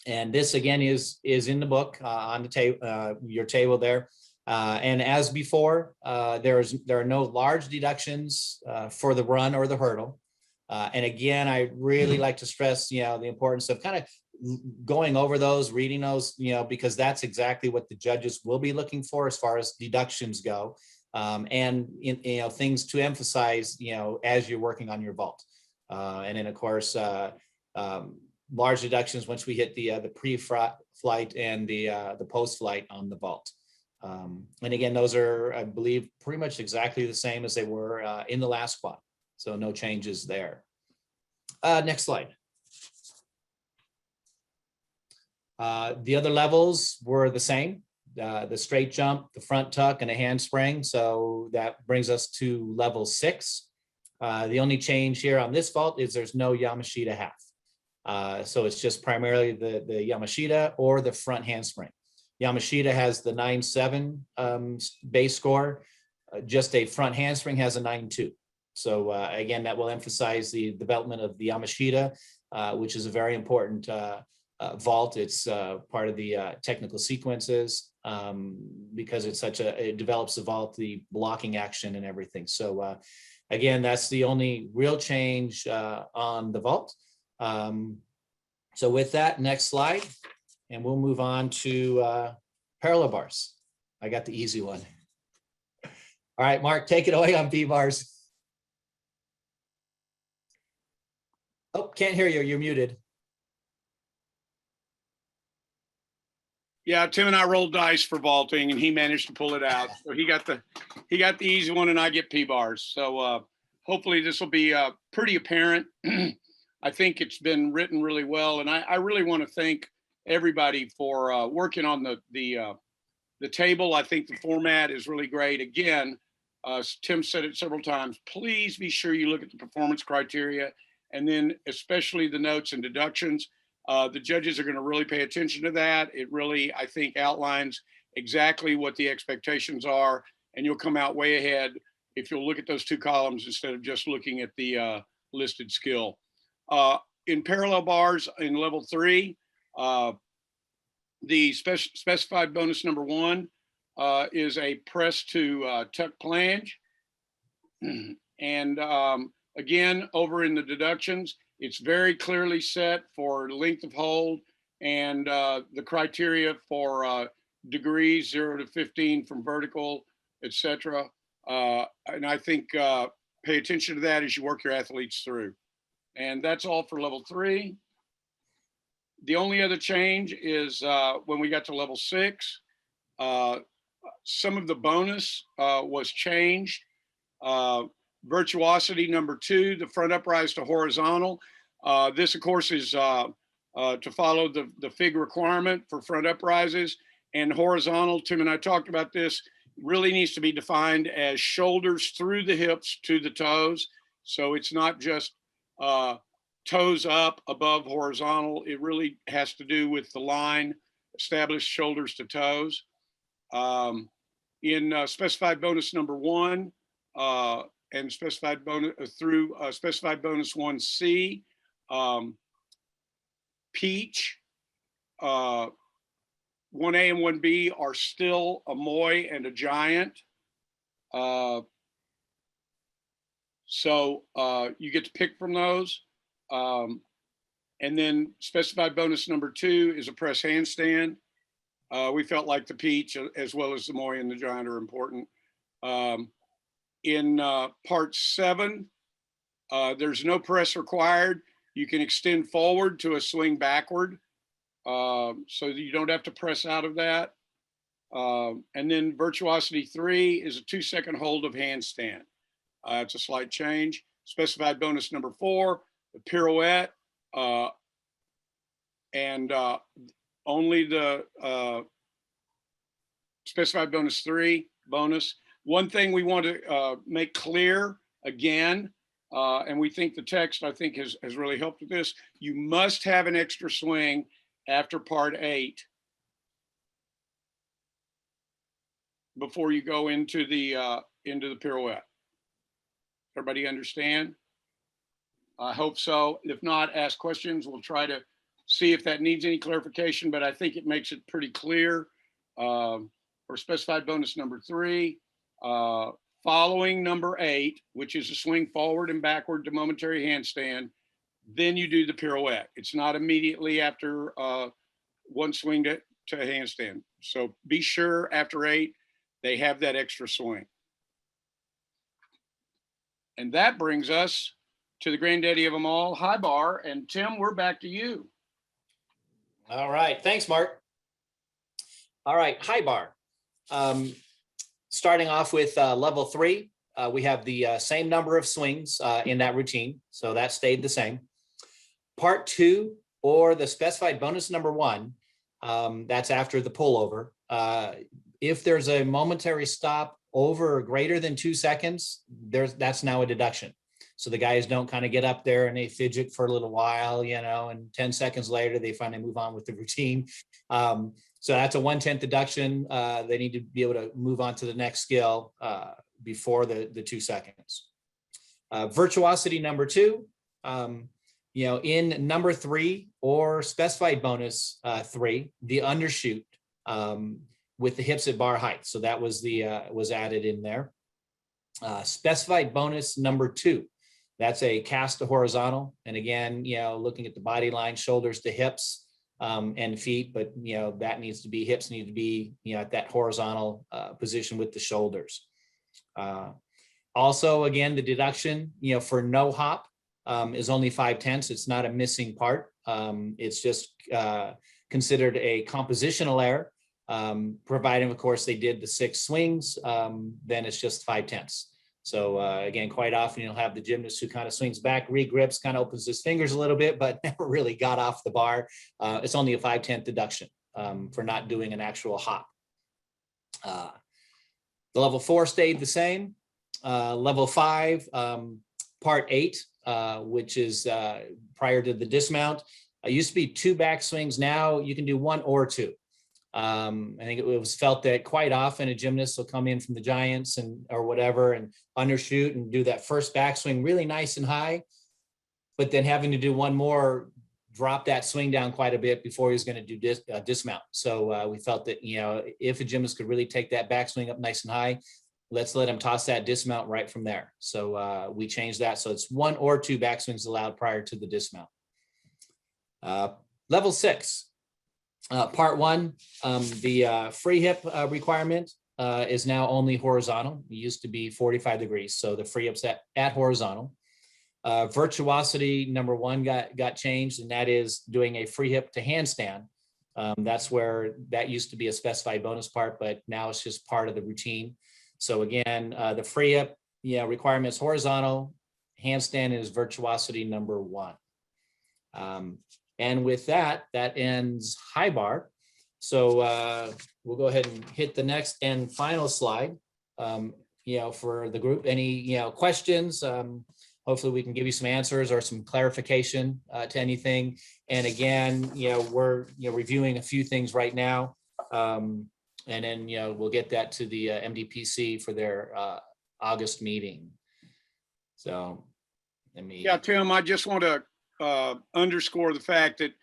this again is in the book on the table, your table there. And as before, there are no large deductions for the run or the hurdle. And again, I really like to stress, the importance of kind of going over those, reading those, because that's exactly what the judges will be looking for as far as deductions go. And things to emphasize, as you're working on your vault. And then of course, large deductions once we hit the pre-flight and the post-flight on the vault. And again, those are, I believe, pretty much exactly the same as they were in the last squad. So no changes there. Next slide. The other levels were the same. The straight jump, the front tuck, and a handspring. So that brings us to level 6. The only change here on this vault is there's no Yamashita half. So it's just primarily the Yamashita or the front handspring. Yamashita has the 9.7 base score. Just a front handspring has a 9.2. So again, that will emphasize the development of the Yamashita, which is a very important vault. It's part of the technical sequences because it's it develops the vault, the blocking action and everything. So again, that's the only real change on the vault. So with that, next slide, and we'll move on to parallel bars. I got the easy one. All right, Mark, take it away on B-bars. Oh, can't hear you. You're muted. Yeah, Tim and I rolled dice for vaulting, and he managed to pull it out. So he got the easy one, and I get P-bars. So hopefully this will be pretty apparent. I think it's been written really well, and I really want to thank everybody for working on the table. I think the format is really great. Again, Tim said it several times. Please be sure you look at the performance criteria, and then especially the notes and deductions. The judges are going to really pay attention to that. It really, I think, outlines exactly what the expectations are, and you'll come out way ahead if you'll look at those two columns instead of just looking at the listed skill. In parallel bars in level 3, the specified bonus number 1 is a press to tuck flange. And again, over in the deductions, it's very clearly set for length of hold and the criteria for degrees 0 to 15 from vertical, etc. And I think pay attention to that as you work your athletes through. And that's all for level 3. The only other change is when we got to level 6, some of the bonus was changed. Virtuosity number 2, the front uprise to horizontal. This, of course, is to follow the FIG requirement for front uprises. And horizontal, Tim and I talked about this, really needs to be defined as shoulders through the hips to the toes. So it's not just toes up above horizontal. It really has to do with the line, established shoulders to toes. In specified bonus number 1 and specified bonus through specified bonus 1C, Peach, 1A and 1B are still a Moy and a Giant. So you get to pick from those. And then specified bonus number 2 is a press handstand. We felt like the Peach as well as the Moy and the Giant are important. In part 7, there's no press required. You can extend forward to a swing backward, so that you don't have to press out of that. And then Virtuosity 3 is a 2-second hold of handstand. It's a slight change. Specified bonus number 4, the pirouette, and only the specified bonus 3 bonus. One thing we want to make clear again, and we think the text, I think, has really helped with this. You must have an extra swing after part 8 before you go into the pirouette. Everybody understand? I hope so. If not, ask questions. We'll try to see if that needs any clarification, but I think it makes it pretty clear. For specified bonus number 3, following number 8, which is a swing forward and backward to momentary handstand, then you do the pirouette. It's not immediately after one swing to handstand. So be sure after 8, they have that extra swing. And that brings us to the granddaddy of them all, high bar. And Tim, we're back to you. All right, thanks, Mark. All right, high bar. Starting off with level 3, we have the same number of swings in that routine, so that stayed the same. Part 2, or the specified bonus number 1, that's after the pullover. If there's a momentary stop over or greater than 2 seconds, that's now a deduction. So the guys don't kind of get up there and they fidget for a little while, you know, and 10 seconds later, they finally move on with the routine. So that's a 1/10 deduction. They need to be able to move on to the next skill before the 2 seconds. Virtuosity number 2, in number 3 or specified bonus 3, the undershoot with the hips at bar height. So that was was added in there. Specified bonus number 2, that's a cast to horizontal. And again, looking at the body line, shoulders to hips and feet, but that needs to be, hips need to be, at that horizontal position with the shoulders. Also, again, the deduction, for no hop is only 5/10. It's not a missing part. It's just considered a compositional error. Providing, of course, they did the 6 swings, then it's just 5/10. So again, quite often you'll have the gymnast who kind of swings back, regrips, kind of opens his fingers a little bit, but never really got off the bar. It's only a 5/10 deduction for not doing an actual hop. The level 4 stayed the same. Level 5, part 8, which is prior to the dismount. It used to be 2 back swings. Now you can do 1 or 2. I think it was felt that quite often a gymnast will come in from the Giants or whatever and undershoot and do that first backswing really nice and high, but then having to do 1 more, drop that swing down quite a bit before he's going to do dismount. So we felt that, if a gymnast could really take that backswing up nice and high, let's let him toss that dismount right from there. So we changed that. So it's 1 or 2 backswings allowed prior to the dismount. Level 6. Part 1, the free hip requirement is now only horizontal. It used to be 45 degrees. So the free hips at horizontal. Virtuosity number 1 got changed, and that is doing a free hip to handstand. That's where that used to be a specified bonus part, but now it's just part of the routine. So again, the free hip requirement is horizontal. Handstand is virtuosity number 1. And with that ends high bar. So we'll go ahead and hit the next and final slide. For the group, any questions? Hopefully we can give you some answers or some clarification to anything. And again, we're reviewing a few things right now, and then we'll get that to the MDPC for their August meeting. So let me. Yeah, Tim, I just want to underscore the fact that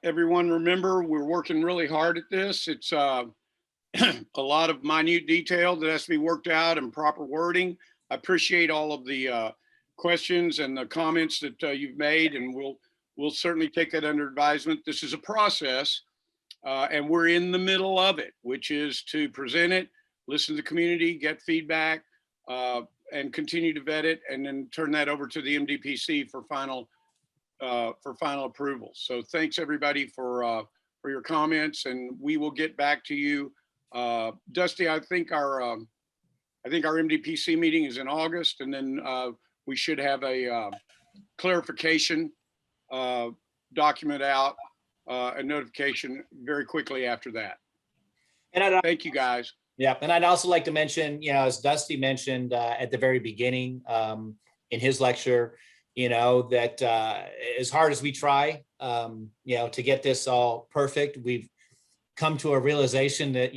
everyone remember we're working really hard at this. It's a lot of minute detail that has to be worked out and proper wording. I appreciate all of the questions and the comments that you've made, and we'll certainly take that under advisement. This is a process, and we're in the middle of it, which is to present it, listen to the community, get feedback, and continue to vet it, and then turn that over to the MDPC for final approval. So thanks everybody for your comments, and we will get back to you. Dusty, I think our MDPC meeting is in August, and then we should have a clarification document out, a notification very quickly after that. And thank you guys. Yeah, and I'd also like to mention, as Dusty mentioned at the very beginning in his lecture, that as hard as we try, to get this all perfect, we've come to a realization that,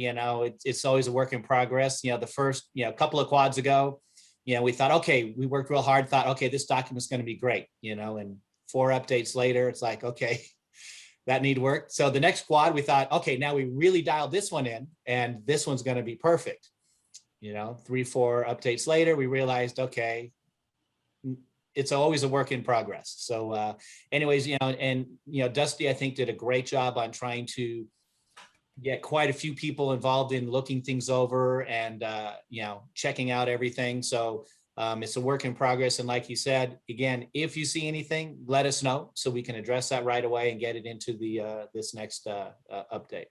it's always a work in progress. The first, couple of quads ago, we thought, okay, we worked real hard, thought, okay, this document's going to be great, and 4 updates later, it's like, okay, that need work. So the next quad, we thought, okay, now we really dialed this one in, and this one's going to be perfect. 3, 4 updates later, we realized, okay, it's always a work in progress. So anyways, Dusty, I think, did a great job on trying to get quite a few people involved in looking things over and, checking out everything. So it's a work in progress. And like you said, again, if you see anything, let us know so we can address that right away and get it into the this next update.